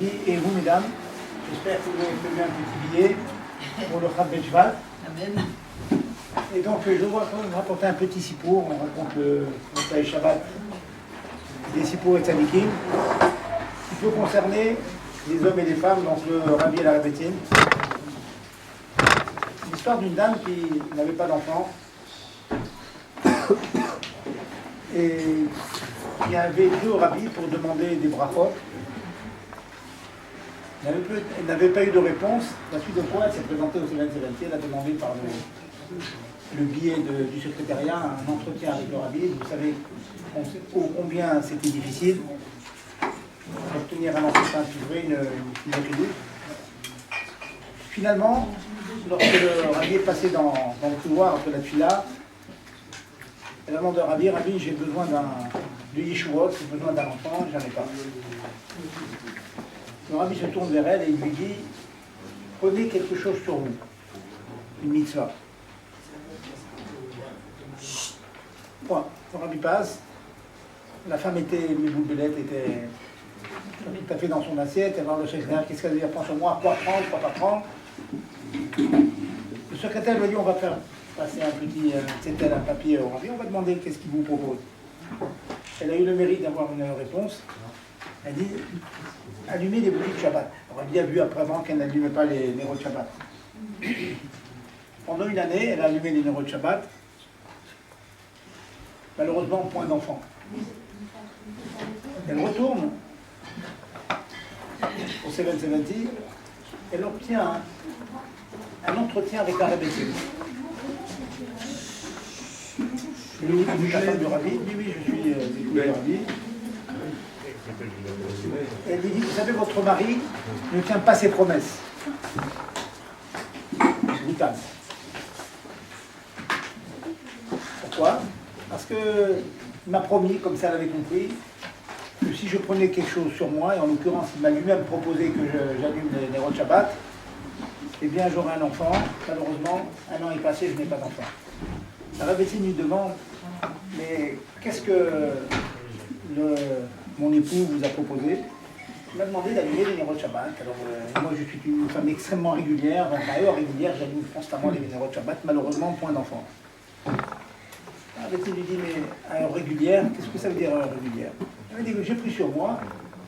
Et vous, mesdames, j'espère que vous avez prévu un petit billet pour le Chab Shvat. Amen. Et donc, je vais vous raconter un petit sipour. On raconte le Motsai Shabbat des sipours et tzadikim, qui peut concerner les hommes et les femmes, donc le Rabbi et la Rabbétine. L'histoire d'une dame qui n'avait pas d'enfant et qui avait été au Rabbi pour demander des brachot. Elle n'avait pas eu de réponse, la suite de quoi elle s'est présentée au Seven Seventy. Elle a demandé par le biais du secrétariat un entretien avec le Rabbi. Vous savez combien c'était difficile d'obtenir un entretien privé, une étude. Finalement, lorsque le Rabbi est passé dans le couloir de la Tfila, elle a demandé au Rabbi, j'ai besoin de Yeshuot, j'ai besoin d'un enfant, j'en ai pas. Le Rabbi se tourne vers elle et il lui dit, prenez quelque chose sur vous, une mitzvah. Bon, le Rabbi passe, la femme mes boules étaient tout à fait dans son assiette, elle va voir le secrétaire, qu'est-ce qu'elle veut dire, prends sur moi, quoi prendre, quoi pas prendre. Le secrétaire lui dit, on va faire passer un papier au Rabbi, on va demander qu'est-ce qu'il vous propose. Elle a eu le mérite d'avoir une réponse. Elle dit, allumez les bougies de Shabbat. On a bien vu avant qu'elle n'allumait pas les néros de Shabbat. Pendant une année, elle a allumé les néros de Shabbat. Malheureusement, point d'enfant. Elle retourne au 770. Elle obtient un entretien avec la Rabbétine. Lui dit, la femme du Rabbi, oui, je suis du Rabbi. Elle lui dit, vous savez, votre mari ne tient pas ses promesses. C'est brutal. Pourquoi? Parce qu'il m'a promis, comme ça elle avait compris, que si je prenais quelque chose sur moi, et en l'occurrence il m'a lui-même proposé que j'allume les néros de Shabbat, eh bien j'aurai un enfant. Malheureusement, un an est passé, je n'ai pas d'enfant. La Rabbétine lui demande, mais qu'est-ce que mon époux vous a proposé? Il m'a demandé d'allumer les néros de Shabbat. Alors, moi je suis une femme extrêmement régulière, d'ailleurs régulière, j'allume constamment les néros de Shabbat, malheureusement, point d'enfant. La Rabbétine lui dit, mais heure régulière, qu'est-ce que ça veut dire heure régulière? Il m'a dit que j'ai pris sur moi,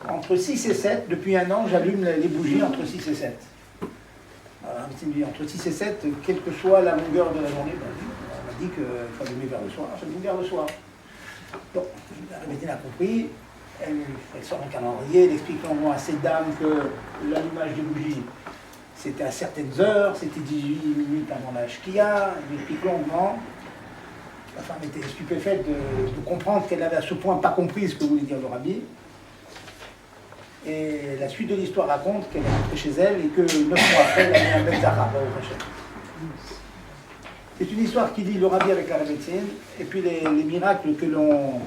entre 6 et 7, depuis un an, j'allume les bougies entre 6 et 7. Alors, la Rabbétine lui dit, entre 6 et 7, quelle que soit la longueur de la journée, on m'a dit qu'il faut allumer vers le soir, j'allume vers le soir. Bon, la Rabbétine a compris. Elle sort un calendrier, elle explique longuement à cette dame que l'allumage des bougies, c'était à certaines heures, c'était 18 minutes avant la shkia. Elle explique longuement. La femme était stupéfaite de comprendre qu'elle avait à ce point pas compris ce que voulait dire le Rabbi. Et la suite de l'histoire raconte qu'elle est rentrée chez elle et que 9 mois après, elle avait un bel Zahra au Hachem. C'est une histoire qui dit le Rabbi avec la Rabbétine et puis les miracles que l'on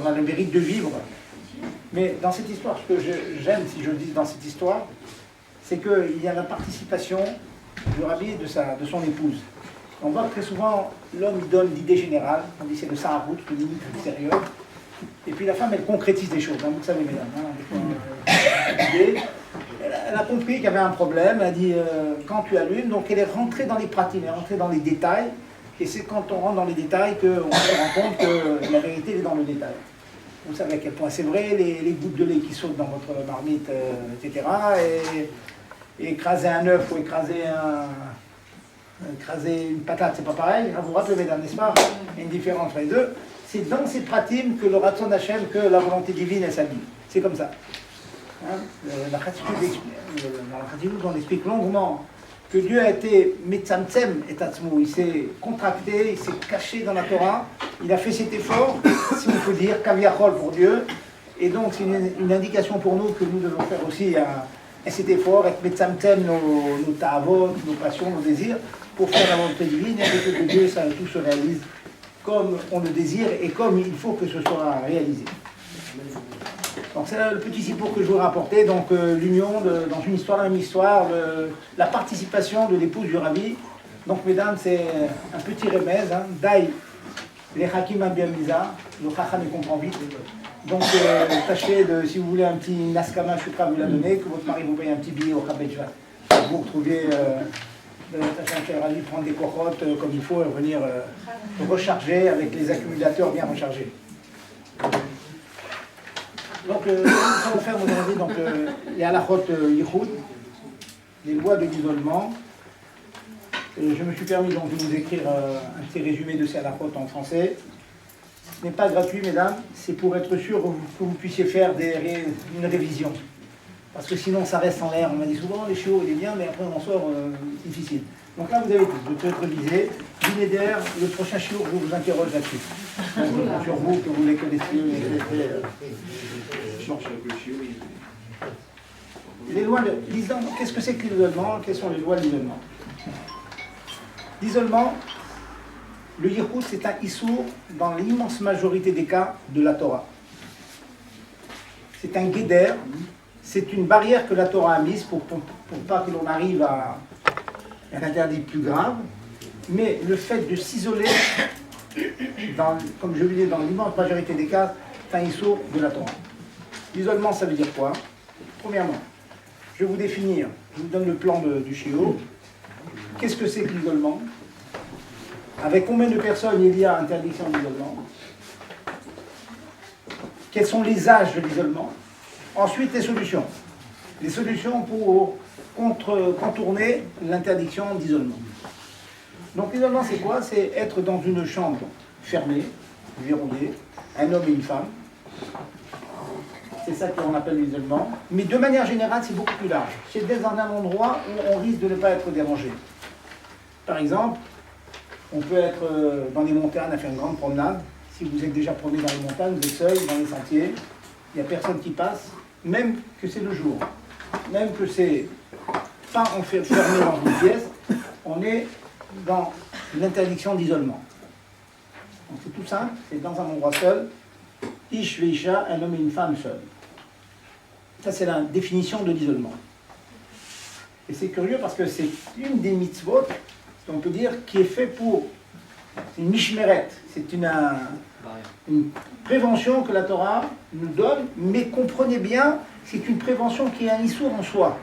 a le mérite de vivre. Mais dans cette histoire, ce que j'aime, si je dis dans cette histoire, c'est qu'il y a la participation du Rabbi et de son épouse. On voit que très souvent, l'homme il donne l'idée générale, on dit c'est le Saharout, le limite extérieur, et puis la femme elle concrétise les choses, vous savez mesdames. Elle a compris qu'il y avait un problème, elle a dit quand tu allumes, donc elle est rentrée dans les pratiques, elle est rentrée dans les détails, et c'est quand on rentre dans les détails qu'on se rend compte que la vérité elle est dans le détail. Vous savez à quel point c'est vrai, les gouttes de lait qui sautent dans votre marmite, etc. Et écraser un œuf ou écraser une patate, c'est pas pareil. Vous vous rappelez, mesdames, n'est-ce pas? Il y a une différence entre les deux. C'est dans ces pratiques que le Ratzon Hashem, que la volonté divine, elle s'habille. C'est comme ça. Hein? Dans la Chassidut, on explique longuement que Dieu a été Metzamtzem et Tatzmo, il s'est contracté, il s'est caché dans la Torah, il a fait cet effort, si on peut dire, Kaviachol pour Dieu, et donc c'est une indication pour nous que nous devons faire aussi cet effort, avec Metzamtzem nos ta'avot, nos passions, nos désirs, pour faire la volonté divine, et que Dieu, ça tout se réalise comme on le désire et comme il faut que ce soit réalisé. Donc c'est le petit sipour que je voudrais rapporter, donc l'union dans une histoire, la même histoire, la participation de l'épouse du Rabbi. Donc mesdames, c'est un petit remèze, hein, Daï, les Hakim Ambiamiza, le Chacham il comprend vite, Donc, tâchez de, si vous voulez un petit Naskama, je suis prêt à vous la donner, que votre mari vous paye un petit billet au Khabedjva. Vous retrouviez prendre des cohortes comme il faut et venir recharger avec les accumulateurs bien rechargés. Donc, ce qu'on va faire aujourd'hui, donc, les halachot yichud, les lois de l'isolement. Je me suis permis donc de vous écrire un petit résumé de ces halachot en français. Ce n'est pas gratuit, mesdames, c'est pour être sûr que vous puissiez faire une révision. Parce que sinon, ça reste en l'air. On m'a dit souvent, les chiots, il est bien, mais après, on en sort difficile. Donc là, vous avez tout. Vous pouvez être révisé. Binéder, le prochain chiot, je vous interroge là-dessus. Sur vous, que vous les connaissiez. Les lois de l'isolement. Qu'est-ce que c'est que l'isolement? Quelles sont les lois de l'isolement? L'isolement, le yichud, c'est un issour dans l'immense majorité des cas de la Torah. C'est un guéder, c'est une barrière que la Torah a mise pour pas que l'on arrive à un interdit plus grave. Mais le fait de s'isoler, comme je le disais, dans l'immense majorité des cas, c'est un issour de la Torah. L'isolement, ça veut dire quoi? Premièrement, je vais vous définir, je vous donne le plan du shiur. Qu'est-ce que c'est que l'isolement? Avec combien de personnes il y a interdiction d'isolement? Quels sont les âges de l'isolement? Ensuite, les solutions. Les solutions pour contourner l'interdiction d'isolement. Donc l'isolement, c'est quoi? C'est être dans une chambre fermée, verrouillée, un homme et une femme. C'est ça qu'on appelle l'isolement. Mais de manière générale, c'est beaucoup plus large. C'est dans un endroit où on risque de ne pas être dérangé. Par exemple, on peut être dans les montagnes à faire une grande promenade. Si vous êtes déjà promené dans les montagnes, vous êtes seul, dans les sentiers, il n'y a personne qui passe, même que c'est le jour, même que c'est pas fermé dans une pièce, on est dans l'interdiction d'isolement. Donc c'est tout simple, c'est dans un endroit seul, ish veisha, un homme et une femme seuls. Ça c'est la définition de l'isolement. Et c'est curieux parce que c'est une des mitzvot, on peut dire, qui est fait pour... C'est une mishmeret, c'est une prévention que la Torah nous donne, mais comprenez bien, c'est une prévention qui est un issour en soi.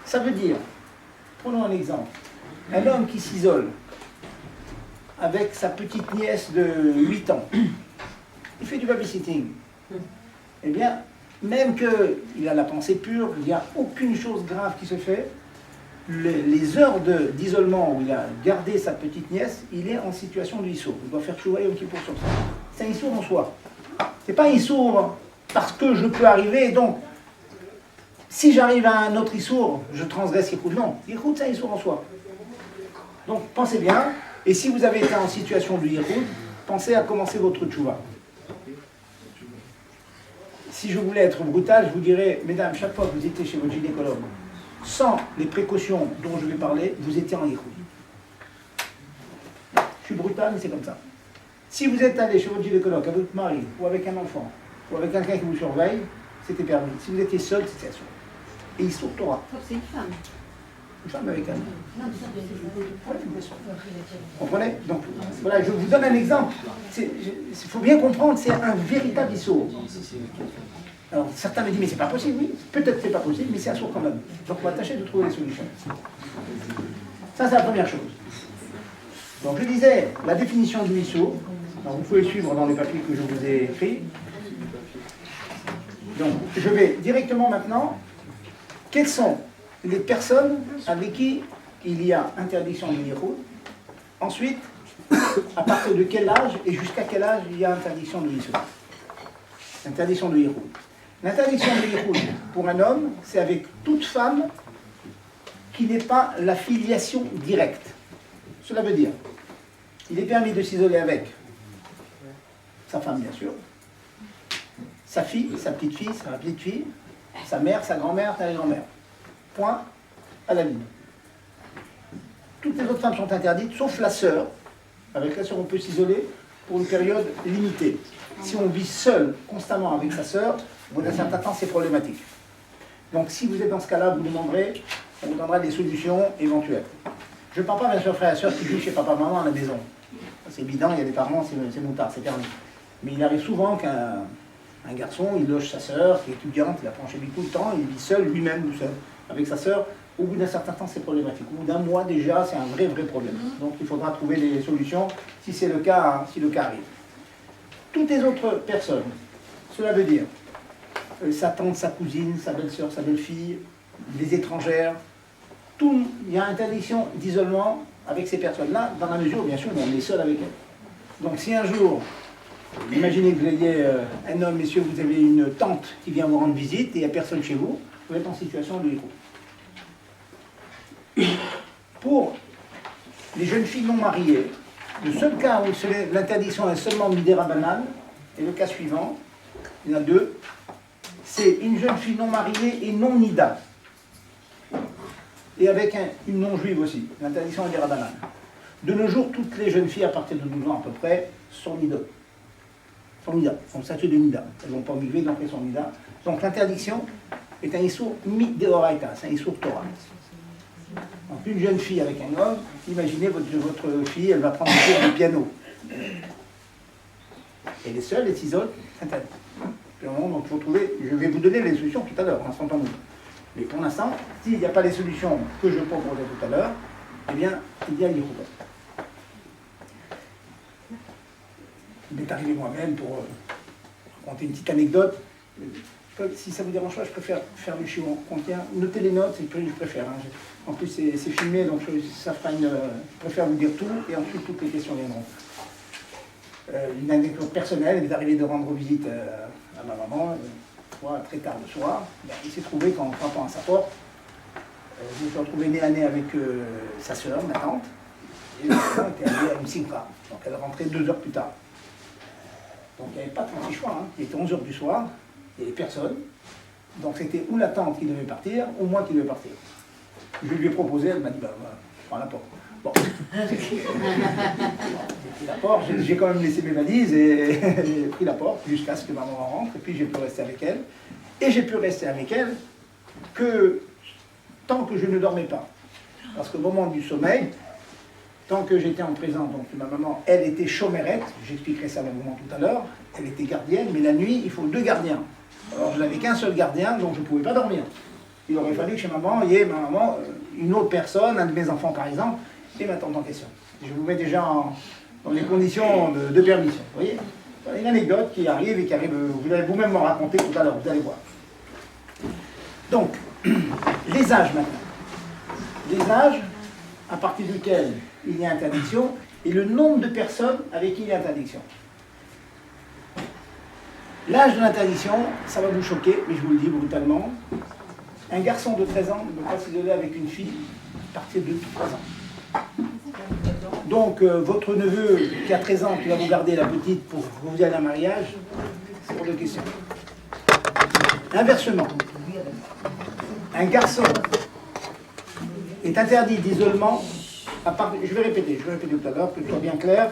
Ça veut dire, prenons un exemple, un homme qui s'isole avec sa petite nièce de 8 ans, il fait du babysitting. Eh bien, même qu'il a la pensée pure, il n'y a aucune chose grave qui se fait, les heures d'isolement où il a gardé sa petite nièce, il est en situation de issour. Il doit faire chouva Yom Kippour sur ça. C'est un issour en soi. C'est pas un issour parce que je peux arriver, donc si j'arrive à un autre issour, je transgresse Yichud. Non, Yichud c'est un issour en soi. Donc pensez bien, et si vous avez été en situation de Yichud, pensez à commencer votre tchouva. Si je voulais être brutal, je vous dirais, mesdames, chaque fois que vous étiez chez votre gynécologue, sans les précautions dont je vais parler, vous étiez en yichud. Je suis brutal, mais c'est comme ça. Si vous êtes allé chez votre gynécologue avec votre mari, ou avec un enfant, ou avec quelqu'un qui vous surveille, c'était permis. Si vous étiez seul, c'était assuré. Et il sort Torah. C'est une femme. Une femme avec un homme. Vous comprenez? Donc, voilà, je vous donne un exemple. Il faut bien comprendre, c'est un véritable issour. Alors, certains me disent, mais c'est pas possible, oui. Peut-être c'est pas possible, mais c'est un sourd quand même. Donc, on va tâcher de trouver des solutions. Ça, c'est la première chose. Donc, je disais, la définition du issour. Alors, vous pouvez suivre dans les papiers que je vous ai écrits. Donc, je vais directement maintenant. Quelles sont les personnes avec qui il y a interdiction de yichud? Ensuite, à partir de quel âge et jusqu'à quel âge il y a interdiction de yichud? Interdiction de yichud. L'interdiction de yichud pour un homme, c'est avec toute femme qui n'est pas la filiation directe. Cela veut dire, il est permis de s'isoler avec sa femme, bien sûr, sa fille, sa petite-fille, sa mère, sa grand-mère, sa grand-mère. Point à la ligne. Toutes les autres femmes sont interdites, sauf la sœur. Avec la sœur, on peut s'isoler pour une période limitée. Si on vit seul, constamment avec sa sœur, au bout d'un certain temps, c'est problématique. Donc, si vous êtes dans ce cas-là, vous demanderez, on vous donnera des solutions éventuelles. Je ne parle pas, bien sûr, frère et sœur qui vivent chez papa, maman à la maison. C'est évident, il y a des parents, c'est moutard, c'est permis. Mais il arrive souvent qu'un Un garçon, il loge sa sœur, qui est étudiante, il apprend chez lui tout le temps, il vit seul, lui-même, tout seul, avec sa sœur. Au bout d'un certain temps, c'est problématique. Au bout d'un mois, déjà, c'est un vrai problème. Donc, il faudra trouver des solutions si c'est le cas, si le cas arrive. Toutes les autres personnes, cela veut dire sa tante, sa cousine, sa belle-sœur, sa belle-fille, les étrangères, tout, il y a interdiction d'isolement avec ces personnes-là, dans la mesure où, bien sûr, on est seul avec elles. Donc, si un jour, imaginez que vous ayez un homme, messieurs, vous avez une tante qui vient vous rendre visite et il n'y a personne chez vous, vous êtes en situation de héros. Pour les jeunes filles non mariées, le seul cas où l'interdiction est seulement midera banane est le cas suivant, il y en a deux, c'est une jeune fille non mariée et non nida, et avec une non juive aussi, l'interdiction est midera banane. De nos jours, toutes les jeunes filles à partir de 12 ans à peu près sont nida. Sont statut de nida. Elles vont pas migrer, donc elles sont nida. Donc l'interdiction est un issour mi-deoraita, c'est un issour Torah. Donc une jeune fille avec un homme, imaginez votre fille, elle va prendre des cours de piano. Elle est seule, elle s'isole, c'est interdit. Donc il faut trouver, je vais vous donner les solutions tout à l'heure, instantanément. Mais pour l'instant, s'il n'y a pas les solutions que je proposais tout à l'heure, eh bien, il y a l'Irouba. Il m'est arrivé moi-même pour raconter une petite anecdote. Si ça vous dérange pas, je préfère faire le chiot. Notez les notes, c'est ce que je préfère. Hein. En plus, c'est filmé, donc ça fera je préfère vous dire tout, et ensuite toutes les questions viendront. Une anecdote personnelle, il est arrivé de rendre visite à ma maman, très tard le soir. Il s'est trouvé qu'en frappant à sa porte, je me suis retrouvé nez à nez avec sa sœur, ma tante, et ma maman était allée à une simcha. Donc elle rentrait 2 heures plus tard. Donc il n'y avait pas 36 choix, hein. Il était 11 heures du soir, il n'y avait personne. Donc c'était ou la tante qui devait partir, ou moi qui devais partir. Je lui ai proposé, elle m'a dit, bah, prends la porte. Bon, j'ai pris la porte, j'ai quand même laissé mes valises et j'ai pris la porte jusqu'à ce que ma maman rentre, et puis j'ai pu rester avec elle. Et j'ai pu rester avec elle que tant que je ne dormais pas. Parce qu'au moment du sommeil, tant que j'étais en présence, donc ma maman, elle était chômerette, j'expliquerai ça longuement tout à l'heure, elle était gardienne, mais la nuit, il faut 2 gardiens. Alors je n'avais qu'un seul gardien, donc je ne pouvais pas dormir. Il aurait fallu que chez maman, il y ait ma maman, une autre personne, un de mes enfants par exemple, et ma tante en question. Je vous mets déjà dans les conditions de permission. Vous voyez, une anecdote qui arrive et qui arrive, vous allez vous-même m'en raconter tout à l'heure, vous allez voir. Donc, les âges maintenant. Les âges à partir duquel il y a interdiction et le nombre de personnes avec qui il y a interdiction. L'âge de l'interdiction, ça va vous choquer, mais je vous le dis brutalement. Un garçon de 13 ans ne peut pas s'isoler avec une fille à partir de 3 ans. Donc, votre neveu qui a 13 ans, qui va vous garder la petite pour vous aller à un mariage, c'est pour de questions. Inversement, un garçon est interdit d'isolement à part... Je vais répéter tout à l'heure, que ce soit bien clair.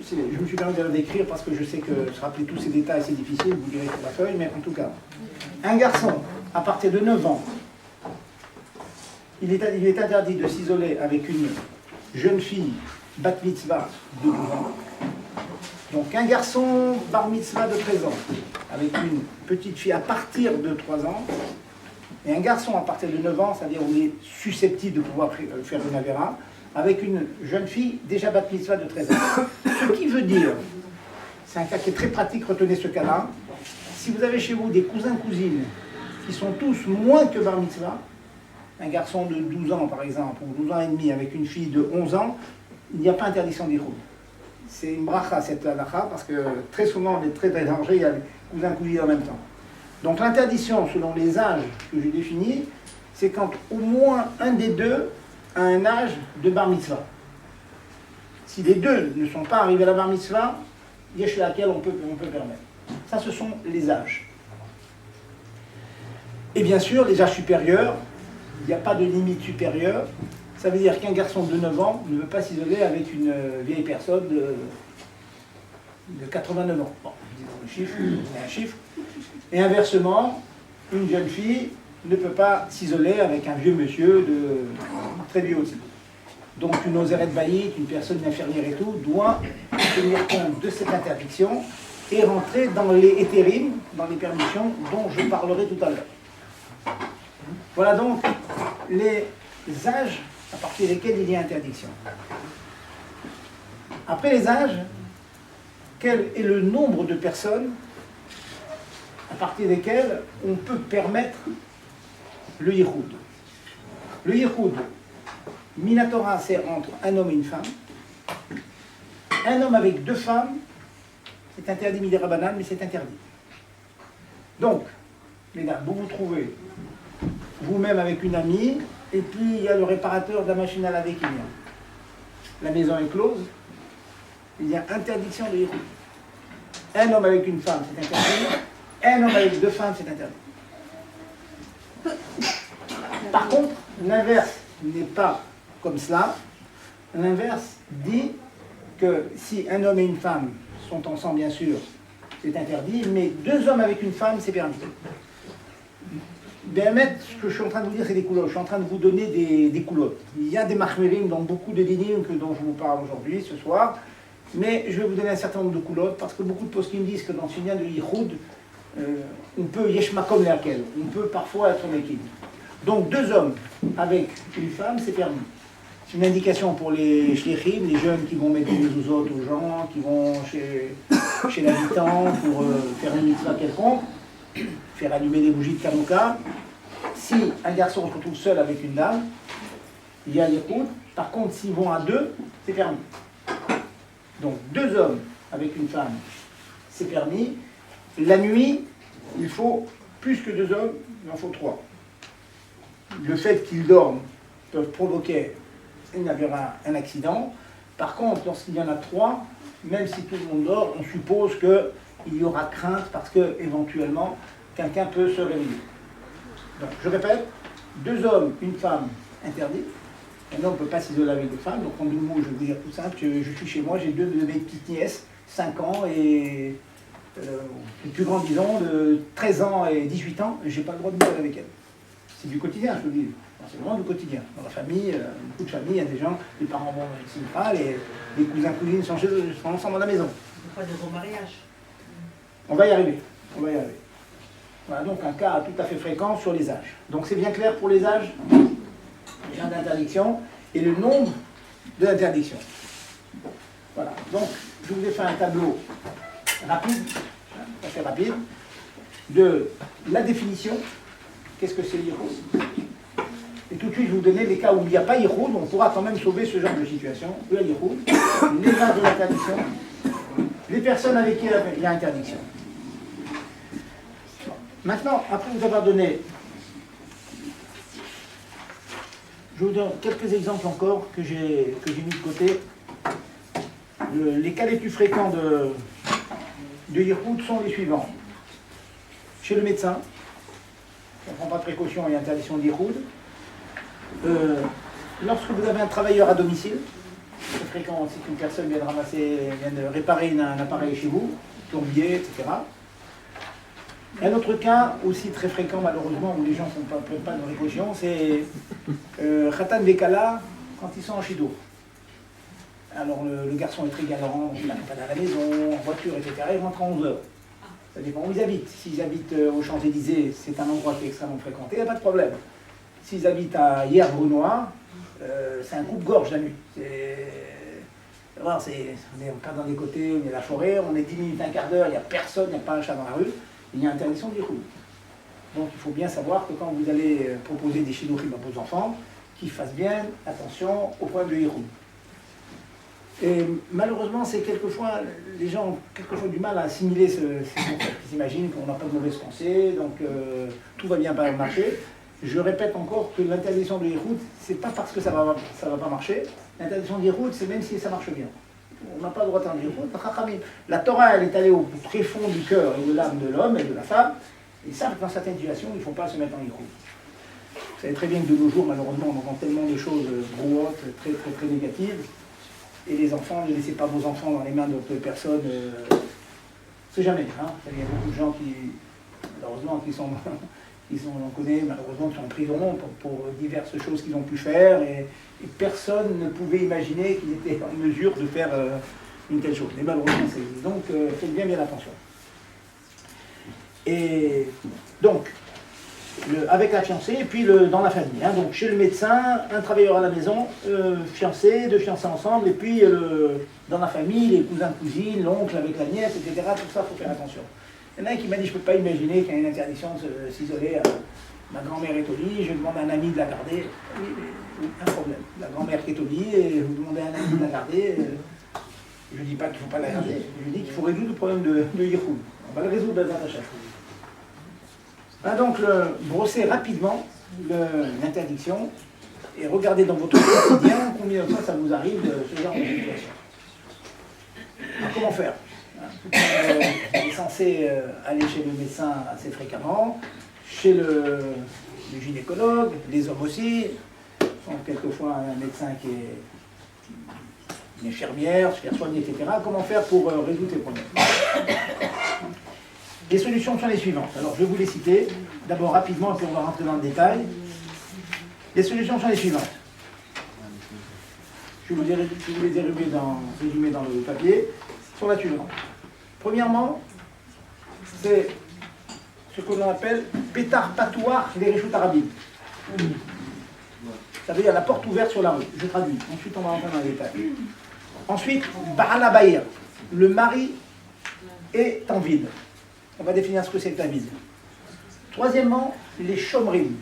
Je me suis permis de l'écrire parce que je sais que se rappeler tous ces détails, c'est difficile, vous direz sur la feuille, mais en tout cas, un garçon, à partir de 9 ans, il est interdit de s'isoler avec une jeune fille bat mitzvah de 12 ans. Donc un garçon bar mitzvah de 13 ans, avec une petite fille à partir de 3 ans, et un garçon à partir de 9 ans, c'est-à-dire où il est susceptible de pouvoir faire une avéra, avec une jeune fille déjà bat mitzvah de 13 ans. Ce qui veut dire, c'est un cas qui est très pratique, retenez ce cas-là, si vous avez chez vous des cousins-cousines qui sont tous moins que bar mitzvah, un garçon de 12 ans par exemple, ou 12 ans et demi avec une fille de 11 ans, il n'y a pas interdiction d'Ichoud. C'est une bracha cette halakha, parce que très souvent, on est très dangereux, il y a des cousins-cousines en même temps. Donc l'interdiction, selon les âges que j'ai définis, c'est quand au moins un des deux a un âge de bar mitzvah. Si les deux ne sont pas arrivés à la bar mitzvah, yesh laquelle on peut permettre. Ça, ce sont les âges. Et bien sûr, les âges supérieurs, il n'y a pas de limite supérieure. Ça veut dire qu'un garçon de 9 ans ne veut pas s'isoler avec une vieille personne de 89 ans. Bon, le chiffre, c'est un chiffre. Et inversement, une jeune fille ne peut pas s'isoler avec un vieux monsieur très vieux aussi. Donc une oseret baït, une personne infirmière et tout, doit tenir compte de cette interdiction et rentrer dans les hétérim, dans les permissions dont je parlerai tout à l'heure. Voilà donc les âges à partir desquels il y a interdiction. Après les âges, quel est le nombre de personnes à partir desquelles on peut permettre le yichoud? Le yichoud, Minatora, c'est entre un homme et une femme. Un homme avec deux femmes, c'est interdit midirabanan, mais c'est interdit. Donc, mesdames, vous vous trouvez vous-même avec une amie, et puis il y a le réparateur de la machine à laver qui vient. La maison est close, il y a interdiction de yichoud. Un homme avec une femme, c'est interdit. Un homme avec deux femmes, c'est interdit. Par contre, l'inverse n'est pas comme cela. L'inverse dit que si un homme et une femme sont ensemble, bien sûr, c'est interdit, mais deux hommes avec une femme, c'est permis. Béhémet, ce que je suis en train de vous dire, c'est des coulottes. Je suis en train de vous donner des coulottes. Il y a des machmirim dans beaucoup de dinim dont je vous parle aujourd'hui, ce soir, mais je vais vous donner un certain nombre de coulottes, parce que beaucoup de poskim disent que dans ce lien de yichoud, on peut yeshmakom leakel, on peut parfois être en équilibre. Donc deux hommes avec une femme, c'est permis. C'est une indication pour les shlichim, les jeunes qui vont mettre des mezuzot aux gens, qui vont chez l'habitant pour faire une mitzvah quelconque, faire allumer des bougies de Hanouka. Si un garçon se retrouve seul avec une dame, il y a yichoud. Par contre, s'ils vont à deux, c'est permis. Donc deux hommes avec une femme, c'est permis. La nuit, il faut plus que deux hommes, il en faut trois. Le fait qu'ils dorment peut provoquer un accident. Par contre, lorsqu'il y en a trois, même si tout le monde dort, on suppose qu'il y aura crainte parce que éventuellement quelqu'un peut se réveiller. Donc, je répète, deux hommes, une femme, interdit. Un homme ne peut pas s'isoler avec deux femmes. Donc, en deux mots, je vais vous dire tout simple, je suis chez moi, j'ai deux de mes petites nièces, 5 ans et le plus grand, disons, de 13 ans et 18 ans, je n'ai pas le droit de vivre avec elles. C'est du quotidien, je vous dis. C'est vraiment du quotidien. Dans la famille, beaucoup de familles, il y a des gens, les parents vont ici, les cousins, cousines sont chez eux, sont ensemble à la maison. Pas de remariage. On va y arriver. On va y arriver. Voilà donc un cas tout à fait fréquent sur les âges. Donc c'est bien clair pour les âges d'interdiction et le nombre de l'interdiction. Voilà. Donc je vous ai fait un tableau rapide, assez rapide, de la définition. Qu'est-ce que c'est yichoud? Et tout de suite, je vais vous donner les cas où il n'y a pas yichoud, on pourra quand même sauver ce genre de situation. Où il y a yichoud, les cas de l'interdiction, les personnes avec qui il y a interdiction. Maintenant, après vous avoir donné, je vous donne quelques exemples encore que j'ai mis de côté. Les cas les plus fréquents de yichoud sont les suivants. Chez le médecin, on ne prend pas de précaution, il y a interdiction de yichoud. Lorsque vous avez un travailleur à domicile, c'est fréquent aussi qu'une personne vienne de réparer un appareil chez vous, plombier, etc. Un autre cas aussi très fréquent malheureusement où les gens ne prennent pas de précaution, c'est Khatan Bekala quand ils sont en chidour. Alors le garçon est très galant, il n'arrive pas à la maison, en voiture, etc. Il rentre à 11 heures. Ça dépend où ils habitent. S'ils habitent aux Champs-Élysées, c'est un endroit qui est extrêmement fréquenté, il n'y a pas de problème. S'ils habitent à Hier-Brunois, c'est un coupe-gorge la nuit. On est dans des côtés où il y a la forêt, on est 10 minutes, un quart d'heure, il n'y a personne, il n'y a pas un chat dans la rue, il y a interdiction de yichoud. Donc il faut bien savoir que quand vous allez proposer des shiduchim à vos enfants, qu'ils fassent bien attention au problème de yichoud. Et malheureusement, c'est quelquefois, les gens ont quelquefois du mal à assimiler ces concepts. Ils s'imaginent qu'on n'a pas de mauvaise pensée, donc tout va bien marcher. Je répète encore que l'interdiction de yichoud, c'est pas parce que ça va pas marcher. L'interdiction de yichoud, c'est même si ça marche bien. On n'a pas le droit d'interdire yichoud. La Torah, elle est allée au très fond du cœur et de l'âme de l'homme et de la femme. Ils savent que dans certaines situations, il ne faut pas se mettre en yichoud. Vous savez très bien que de nos jours, malheureusement, on entend tellement de choses brouhautes, très, très, très négatives. Et les enfants, ne laissez pas vos enfants dans les mains d'autres personnes. C'est jamais. Hein. Il y a beaucoup de gens qui, malheureusement, on connaît malheureusement qui sont en prison pour diverses choses qu'ils ont pu faire. Et personne ne pouvait imaginer qu'ils étaient en mesure de faire une telle chose. Mais malheureusement, c'est donc faites bien attention. Et donc, avec la fiancée et puis dans la famille. Hein, donc chez le médecin, un travailleur à la maison, fiancé, deux fiancés ensemble, et puis dans la famille, les cousins, cousines, l'oncle avec la nièce, etc. Tout ça, il faut faire attention. Il y en a un qui m'a dit, je ne peux pas imaginer qu'il y a une interdiction de s'isoler. Ma grand-mère est au lit, je demande à un ami de la garder. Oui, mais un problème. La grand-mère qui est au lit, et je vous demandez à un ami de la garder. Je ne dis pas qu'il ne faut pas la garder, je dis qu'il faut résoudre le problème de Yichoud. On va le résoudre dans un chef. Donc, brossez rapidement l'interdiction et regardez dans votre quotidien combien de fois ça vous arrive de ce genre de situation. Alors, comment faire? Tout le monde est censé aller chez le médecin assez fréquemment, chez le gynécologue, les hommes aussi. Donc, quelquefois, un médecin qui est une infirmière, se faire soigner, etc. Comment faire pour résoudre ces problèmes? Les solutions sont les suivantes. Alors, je vais vous les citer, d'abord rapidement, et puis on va rentrer dans le détail. Les solutions sont les suivantes. Je vais vous les résumer dans le papier. Sont la suivante. Premièrement, c'est ce que l'on appelle pétard patouar les réchutes arabes. Ça veut dire la porte ouverte sur la rue. Je traduis. Ensuite, on va rentrer dans les détails. Ensuite, Ba'ala Baïr. Le mari est en vide. On va définir ce que c'est que la vide. Troisièmement, les chomrim.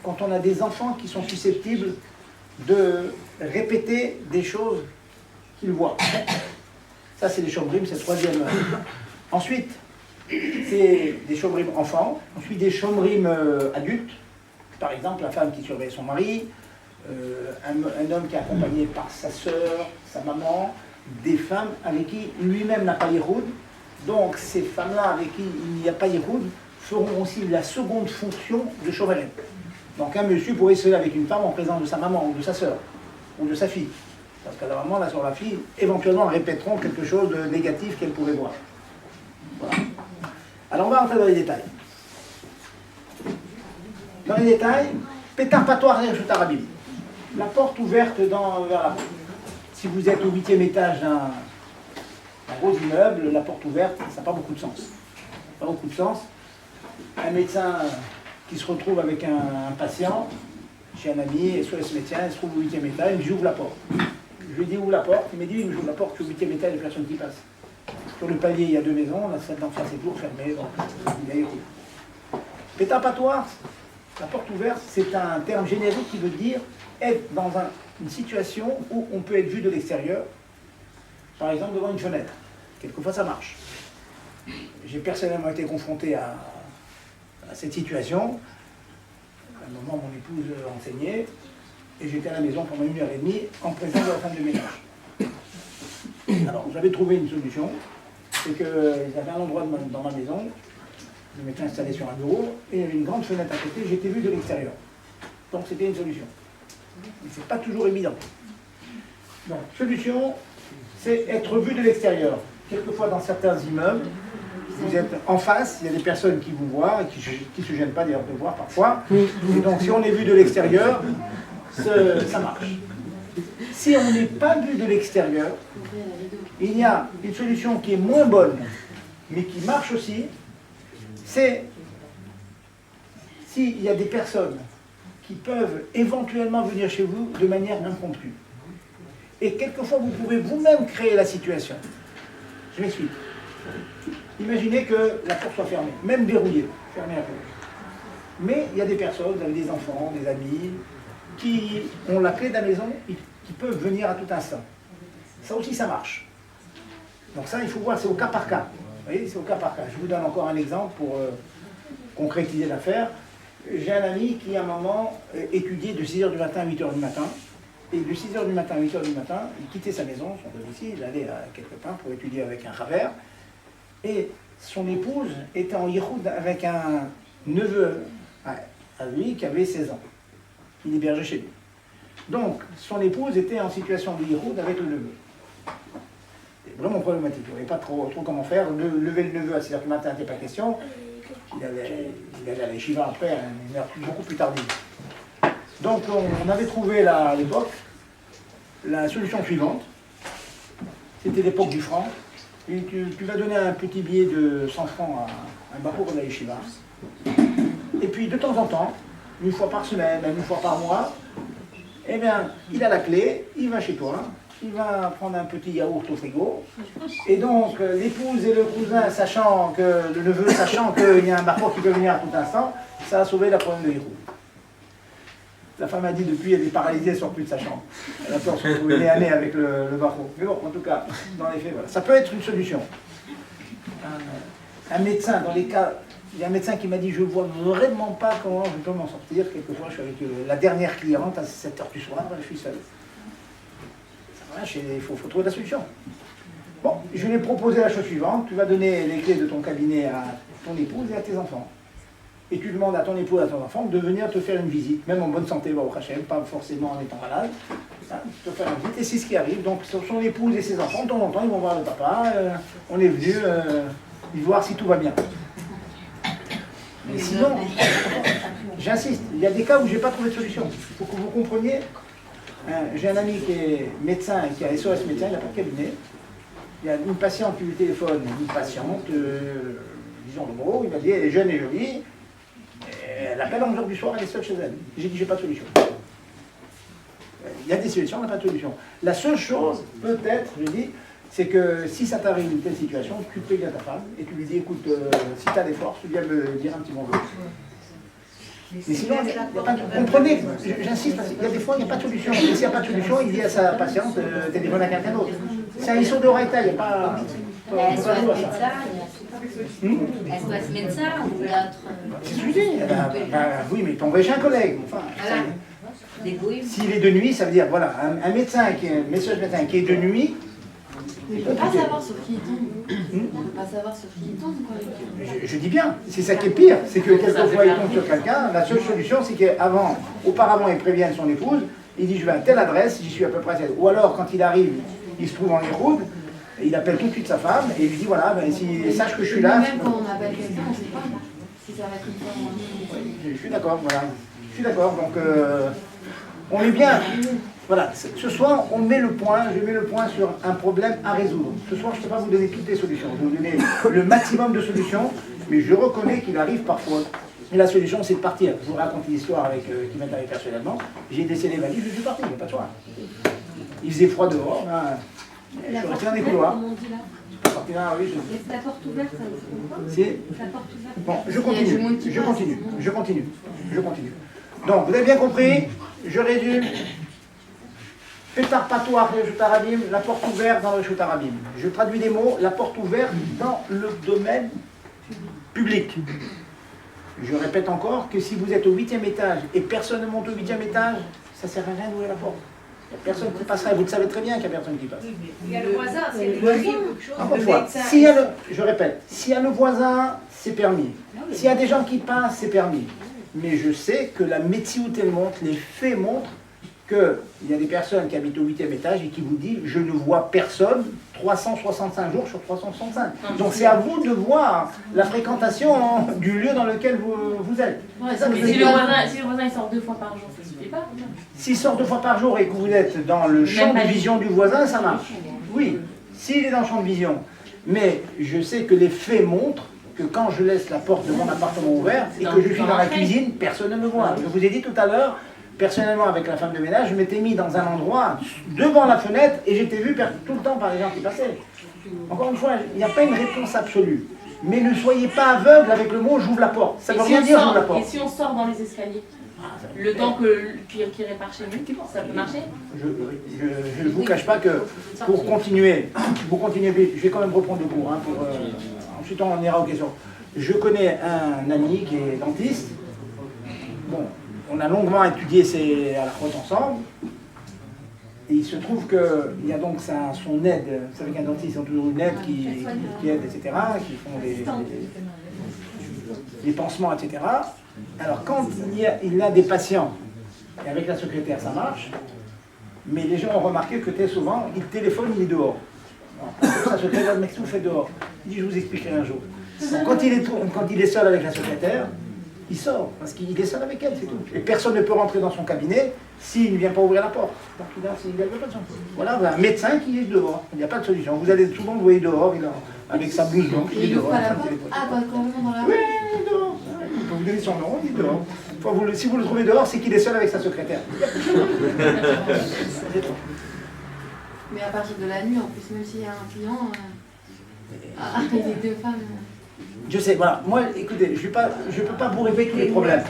Quand on a des enfants qui sont susceptibles de répéter des choses qu'ils voient. Ça, c'est les chomrim, c'est le troisième. Ensuite, c'est des chomrim enfants. Ensuite, des chomrim adultes. Par exemple, la femme qui surveille son mari, un homme qui est accompagné par sa sœur, sa maman, des femmes avec qui lui-même n'a pas Yehoud. Donc, ces femmes-là avec qui il n'y a pas Yehoud feront aussi la seconde fonction de chomrim. Donc, un monsieur pourrait se lever avec une femme en présence de sa maman ou de sa sœur ou de sa fille. Parce que la maman, la sœur, la fille, éventuellement répéteront quelque chose de négatif qu'elle pourrait voir. Voilà. Alors, on va entrer dans les détails. Dans les détails, pétard patoire et réchute arabim. La porte ouverte vers la porte. Si vous êtes au 8e étage d'un gros immeuble, la porte ouverte, ça n'a pas beaucoup de sens. Pas beaucoup de sens. Un médecin qui se retrouve avec un patient chez un ami, et soit ce médecin, il se trouve au 8e étage, il me dit j'ouvre la porte. Je lui dis ouvre la porte, il me dit oui, j'ouvre la porte, je suis au 8e étage, il y a personne qui passe. Sur le palier, il y a deux maisons, la salle d'en face est toujours fermée, donc il y a tout. Pétard patoire, la porte ouverte, c'est un terme générique qui veut dire être dans une situation où on peut être vu de l'extérieur, par exemple devant une fenêtre. Quelquefois ça marche. J'ai personnellement été confronté à cette situation. À un moment, mon épouse enseignait et j'étais à la maison pendant 1h30 en présence de la femme de ménage. Alors j'avais trouvé une solution, c'est qu'ils avaient un endroit dans ma maison. Je m'étais installé sur un bureau et il y avait une grande fenêtre à côté, j'étais vu de l'extérieur. Donc c'était une solution. Mais ce n'est pas toujours évident. Donc, solution, c'est être vu de l'extérieur. Quelquefois dans certains immeubles, vous êtes en face, il y a des personnes qui vous voient, et qui ne se gênent pas d'ailleurs de voir parfois. Et donc si on est vu de l'extérieur, ça marche. Si on n'est pas vu de l'extérieur, il y a une solution qui est moins bonne, mais qui marche aussi, c'est s'il y a des personnes qui peuvent éventuellement venir chez vous de manière impromptue. Et quelquefois, vous pouvez vous-même créer la situation. Je m'explique. Imaginez que la porte soit fermée, même verrouillée, fermée à clé. Mais il y a des personnes, vous avez des enfants, des amis, qui ont la clé de la maison et qui peuvent venir à tout instant. Ça aussi, ça marche. Donc ça, il faut voir, c'est au cas par cas. Vous voyez, c'est au cas par cas. Je vous donne encore un exemple pour concrétiser l'affaire. J'ai un ami qui, à un moment, étudiait de 6h du matin à 8h du matin. Et de 6h du matin à 8h du matin, il quittait sa maison, son domicile, il allait à quelque part pour étudier avec un ravère. Et son épouse était en yichoud avec un neveu à lui qui avait 16 ans. Il hébergeait chez lui. Donc, son épouse était en situation de yichoud avec le neveu. C'est vraiment problématique. Il n'y avait pas trop comment faire. Lever le neveu à 6h du matin, c'était pas question. Il allait à la Shiva après, à une heure beaucoup plus tardive. Donc on avait trouvé à l'époque la solution suivante, c'était l'époque du franc. Et tu vas donner un petit billet de 100 francs à un bachour de la yeshiva. Et puis de temps en temps, une fois par semaine, une fois par mois, eh bien, il a la clé, il va chez toi, il va prendre un petit yaourt au frigo. Et donc, l'épouse et le cousin, sachant que, le neveu, sachant qu'il y a un bachour qui peut venir à tout instant, ça a sauvé le problème de Héroux. La femme a dit depuis, elle est paralysée, elle ne sort plus de sa chambre. Elle a peur de se retrouver nez à nez avec le bachour. Mais bon, en tout cas, dans les faits, voilà. Ça peut être une solution. Un médecin, dans les cas, il y a un médecin qui m'a dit, je ne vois vraiment pas comment je peux m'en sortir. Quelquefois, je suis avec la dernière cliente à 7h du soir, je suis seul. Ça marche, il faut trouver la solution. Bon, je lui ai proposé la chose suivante. Tu vas donner les clés de ton cabinet à ton épouse et à tes enfants. Et tu demandes à ton époux et à ton enfant de venir te faire une visite, même en bonne santé, au Hachem, pas forcément en étant malade, hein, te faire une visite, et c'est ce qui arrive. Donc son épouse et ses enfants, de temps en temps, ils vont voir le papa, on est venu voir si tout va bien. Mais sinon, j'insiste, il y a des cas où je n'ai pas trouvé de solution. Il faut que vous compreniez, j'ai un ami qui est médecin et qui a SOS médecin, il n'a pas de cabinet. Il y a une patiente qui lui téléphone, une patiente, disons le mot, il m'a dit, elle est jeune et jolie. Elle appelle à 11h du soir, elle est seule chez elle. J'ai dit, j'ai pas de solution. Il y a des solutions, on n'a pas de solution. La seule chose, peut-être, je dis, c'est que si ça t'arrive une telle situation, tu préviens ta femme et tu lui dis, écoute, si tu as des forces, tu viens me dire un petit bonjour. Mais sinon, comprenez, j'insiste, parce qu'il y a des fois, il n'y a pas de solution. Et s'il n'y a pas de solution, il dit à sa patiente, téléphone à quelqu'un d'autre. C'est un issue de Horaïta, il n'y a pas... Elle soit médecin, elle soit médecin ou l'autre. C'est ce que je dis. Oui, mais t'envoies un collègue. Enfin, s'il est de nuit, ça veut dire, voilà, un médecin, un médecin qui est de nuit. Mais on ne peut pas savoir sur qui il tombe. On ne peut pas savoir sur qui il tombe. Je dis bien, c'est ça qui est pire. C'est que quelquefois il tombe sur quelqu'un. La seule solution, c'est qu'auparavant, il prévienne son épouse. Il dit, je vais à telle adresse, j'y suis à peu près à telle. Ou alors, quand il arrive, il se trouve en Héroud. Il appelle tout de suite sa femme et il lui dit voilà, ben, sache que je suis là. Même quand on appelle quelqu'un, on ne sait pas si ça va être une fois ou un autre. Je suis d'accord, voilà. Je suis d'accord. Donc, on est bien. Voilà. Ce soir, je mets le point sur un problème à résoudre. Ce soir, je ne peux pas vous donner toutes les solutions. Je vais vous donner le maximum de solutions, mais je reconnais qu'il arrive parfois. Et la solution, c'est de partir. Je vous raconte l'histoire qui m'est arrivée personnellement. J'ai décédé ma vie, je suis parti, il n'y a pas de choix. Il faisait froid dehors. Je suis resté dans les couloirs. La porte ouverte, ça vous comprend? C'est... La porte ouverte. Bon, je continue. Donc, vous avez bien compris, je résume. Petar patoir, la porte ouverte dans le Reshut Arabim. Je traduis des mots, la porte ouverte dans le domaine public. Je répète encore que si vous êtes au 8e étage et personne ne monte au 8e étage, ça ne sert à rien d'ouvrir la porte. Il n'y a personne qui passera, vous le savez très bien qu'il n'y a personne qui passe. Il y a le voisin, c'est le voisin. Encore une fois, je répète, s'il y a le voisin, c'est permis. S'il y a des gens qui passent, c'est permis. Mais je sais que la médecine montre, les faits montrent qu'il y a des personnes qui habitent au 8e étage et qui vous disent je ne vois personne 365 jours sur 365. Donc c'est à vous de voir la fréquentation du lieu dans lequel vous êtes. Ouais, si le voisin il sort 2 fois par jour, ça ne suffit pas. S'il sort 2 fois par jour et que vous êtes dans le champ de vision du voisin, ça marche. Oui, s'il est dans le champ de vision. Mais je sais que les faits montrent que quand je laisse la porte de mon appartement ouverte et que je suis dans la cuisine, personne ne me voit. Je vous ai dit tout à l'heure, personnellement avec la femme de ménage, je m'étais mis dans un endroit devant la fenêtre et j'étais vu tout le temps par les gens qui passaient. Encore une fois, il n'y a pas une réponse absolue. Mais ne soyez pas aveugle avec le mot j'ouvre la porte. Ça ne veut rien dire j'ouvre la porte. Et si on sort dans les escaliers, le temps qu'il répare chez nous, ça peut marcher? Je ne vous cache pas que pour continuer vite, je vais quand même reprendre le cours. Ensuite on ira aux questions. Je connais un ami qui est dentiste. Bon, on a longuement étudié à la crotte ensemble. Et il se trouve qu'il y a donc son aide, vous savez qu'un dentiste, ils ont toujours une aide qui aide, etc., qui font les pansements, etc. Alors quand il a des patients, et avec la secrétaire ça marche, mais les gens ont remarqué que très souvent, il téléphone, il est dehors. Alors, sa secrétaire, mais qu'est-ce que vous faites dehors? Il dit, je vous expliquerai un jour. Donc, quand il est seul avec la secrétaire, il sort, parce qu'il est seul avec elle, c'est tout. Et personne ne peut rentrer dans son cabinet s'il ne vient pas ouvrir la porte. Donc il a pas de chance. Voilà, un médecin qui est dehors, il n'y a pas de solution. Vous allez souvent le voyez dehors, il est avec sa blouse blanche, Et il est il dehors. ouvre pas la en train de porte. téléphoner. Ah, quand dans la Oui, rue. il est dehors. Il peut vous donner son nom, il est dehors. Si vous le trouvez dehors, c'est qu'il est seul avec sa secrétaire. Mais à partir de la nuit, en plus, même s'il y a un client, il y a deux femmes. Je sais, voilà. Moi, écoutez, je ne peux pas vous rêver tous les problèmes.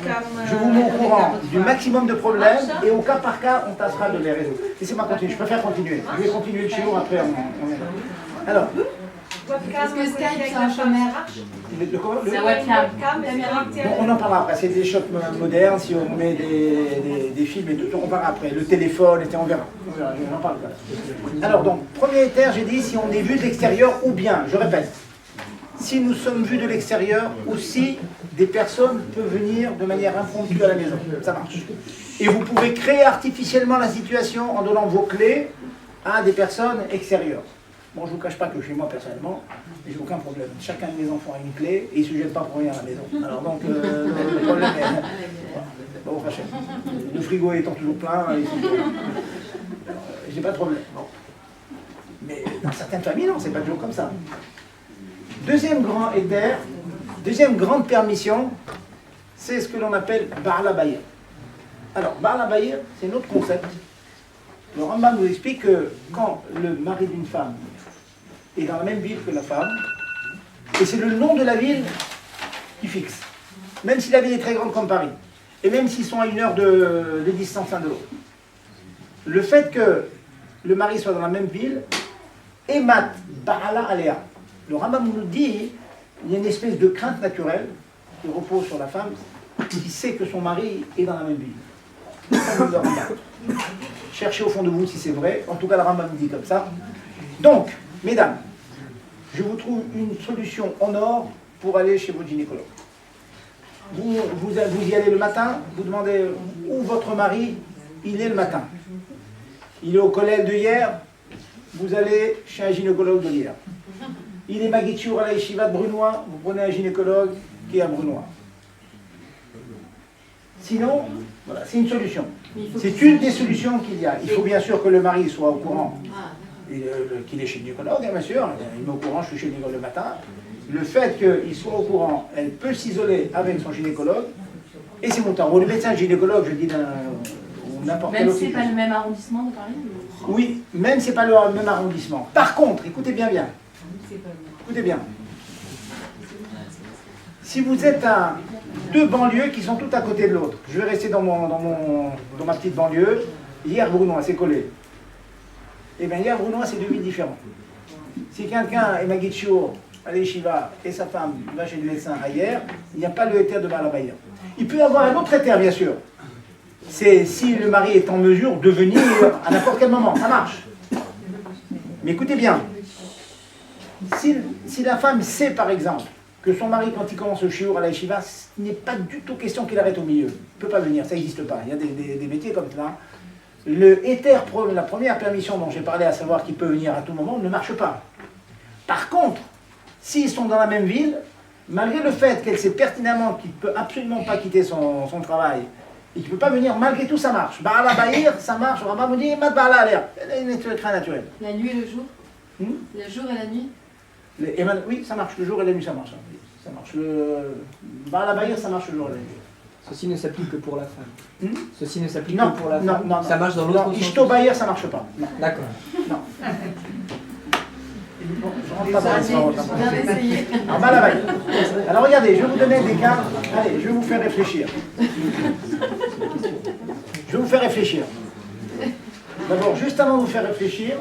Je vous mets au courant du maximum de problèmes et au cas par cas, on tâchera de les résoudre. Laissez-moi continuer, je préfère continuer. Je vais continuer le chiot, après on est là. Alors, Est-ce que Skype, c'est un chômeur? C'est un webcam. Bon, on en parlera après, c'est des shots modernes, si on met des films et tout, on parlera après. Le téléphone, et on verra. J'en parle après. Alors donc, premier éther, j'ai dit si on est vu de l'extérieur ou bien, je répète, si nous sommes vus de l'extérieur ou si des personnes peuvent venir de manière impromptue à la maison. Ça marche. Et vous pouvez créer artificiellement la situation en donnant vos clés à des personnes extérieures. Bon, je ne vous cache pas que chez moi, personnellement, j'ai aucun problème. Chacun de mes enfants a une clé et ils ne se jettent pas pour rien à la maison. Alors donc, le problème est... Voilà. Bon, enfin, le frigo étant toujours plein, j'ai pas de problème. Bon. Mais dans certaines familles, non, c'est pas toujours comme ça. Deuxième grand éther, deuxième grande permission, c'est ce que l'on appelle Ba'ala Bayir. Alors, Ba'ala Bayir, c'est notre concept. Le Rambam nous explique que quand le mari d'une femme est dans la même ville que la femme, et c'est le nom de la ville qui fixe, même si la ville est très grande comme Paris, et même s'ils sont à 1 heure de distance l'un de l'autre. Le fait que le mari soit dans la même ville, émat Ba'ala Alea. Le Rambam nous dit, il y a une espèce de crainte naturelle qui repose sur la femme qui sait que son mari est dans la même ville. Ça, le Rambam. Cherchez au fond de vous si c'est vrai. En tout cas, le Rambam dit comme ça. Donc, mesdames, je vous trouve une solution en or pour aller chez votre gynécologue. Vous y allez le matin, vous demandez où votre mari, il est le matin. Il est au collège de hier, vous allez chez un gynécologue de hier. Il est Magitchour à la yeshiva de Brunois, vous prenez un gynécologue qui est à Brunois. Sinon, voilà, c'est une solution. C'est une des solutions qu'il y a. Il faut bien sûr que le mari soit au courant qu'il est chez le gynécologue, bien sûr. Il est au courant, je suis chez le gynécologue le matin. Le fait qu'il soit au courant, elle peut s'isoler avec son gynécologue. Et c'est mon temps. Ou le médecin gynécologue, je dis n'importe quel Même autre. si c'est pas le même arrondissement de Paris. Oui, même si c'est pas le même arrondissement. Par contre, écoutez bien. Écoutez bien. Si vous êtes à deux banlieues qui sont toutes à côté de l'autre, je vais rester dans ma petite banlieue, hier Brunois, c'est collé. Eh bien, hier Brunois, c'est deux villes différentes. Si quelqu'un est Magitchour à l'Yeshiva et sa femme va chez le médecin ailleurs, il n'y a pas le éther de Ba'ala Bayir. Il peut y avoir un autre éther, bien sûr. C'est si le mari est en mesure de venir à n'importe quel moment, ça marche. Mais écoutez bien, si la femme sait par exemple que son mari, quand il commence le shiur à la yeshiva, il n'est pas du tout question qu'il arrête au milieu. Il ne peut pas venir, ça n'existe pas. Il y a des métiers comme ça. Le éther, la première permission dont j'ai parlé, à savoir qu'il peut venir à tout moment, ne marche pas. Par contre, s'ils sont dans la même ville, malgré le fait qu'elle sait pertinemment qu'il ne peut absolument pas quitter son travail, et qu'il ne peut pas venir, malgré tout ça marche. Ba'ala Bayir, ça marche. On va me dire, Mat Ba'ala Alea. Elle est très naturelle. La nuit et le jour? Le jour et la nuit? Oui, ça marche. Le jour et la nuit, ça marche. Ça marche. Ba'ala Bayir, ça marche le jour et la nuit. Ceci ne s'applique que pour la femme. Ceci ne s'applique Non, que pour la non, femme. non, Ça marche dans l'autre non, sens. Ishto Bayir, ça marche pas. Non. D'accord. Non. Bon, je rentre pas dans l'histoire. Bien essayé. Alors, Ba'ala Bayir. Alors, regardez, je vais vous donner des cas. Allez, je vais vous faire réfléchir. Je vais vous faire réfléchir. D'abord, juste avant de vous faire réfléchir,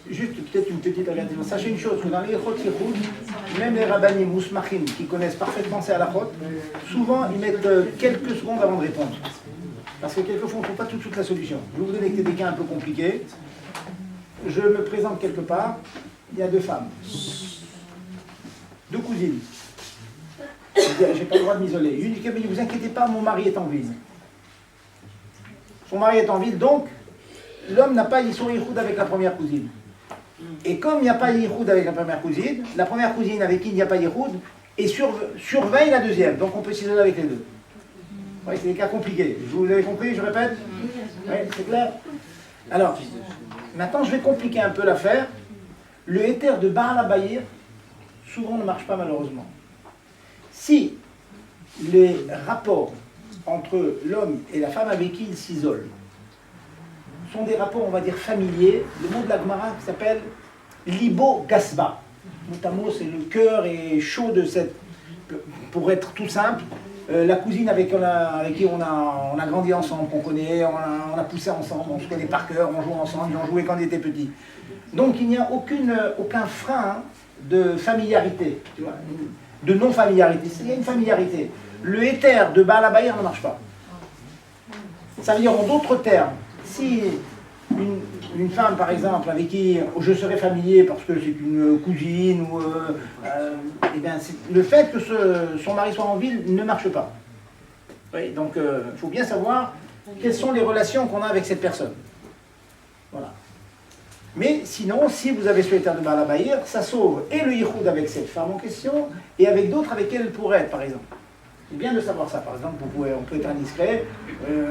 juste peut-être une petite avertissement. Sachez une chose, que dans les Echot Yichud, même les rabbanim mousmachim qui connaissent parfaitement ces halachot, souvent ils mettent quelques secondes avant de répondre. Parce que quelquefois on ne trouve pas tout de suite la solution. Je vais vous donner des cas un peu compliqués. Je me présente quelque part, il y a deux femmes, deux cousines. J'ai pas le droit de m'isoler. Une dit, ne vous inquiétez pas, mon mari est en ville. Son mari est en ville, donc l'homme n'a pas son yichoud avec la première cousine. Et comme il n'y a pas yichoud avec la première cousine avec qui il n'y a pas yichoud, et surveille la deuxième. Donc on peut s'isoler avec les deux. Oui, c'est des cas compliqués. Vous avez compris, je répète? Oui, c'est clair? Alors, maintenant je vais compliquer un peu l'affaire. Le éther de Baal Habayir, souvent ne marche pas malheureusement. Si les rapports entre l'homme et la femme avec qui il s'isole sont des rapports, on va dire, familiers, le mot de la Gemara qui s'appelle Libo Gasba. Notamment, c'est le cœur est chaud de cette... Pour être tout simple, la cousine avec qui on a grandi ensemble, qu'on connaît, on a poussé ensemble, on se connaît par cœur, on joue ensemble, ils ont joué quand ils étaient petits. Donc il n'y a aucun frein de familiarité, tu vois, de non-familiarité. Il y a une familiarité. Le éther de Baal Habayir ne marche pas. Ça veut dire en d'autres termes, si une femme par exemple avec qui je serais familier parce que c'est une cousine ou eh bien, le fait que son mari soit en ville ne marche pas. Oui, donc il faut bien savoir quelles sont les relations qu'on a avec cette personne. Voilà. Mais sinon, si vous avez ce éther de Baal Habayir, ça sauve et le yichoud avec cette femme en question et avec d'autres avec qui elle pourrait être par exemple. C'est bien de savoir ça. Par exemple, on peut être indiscret,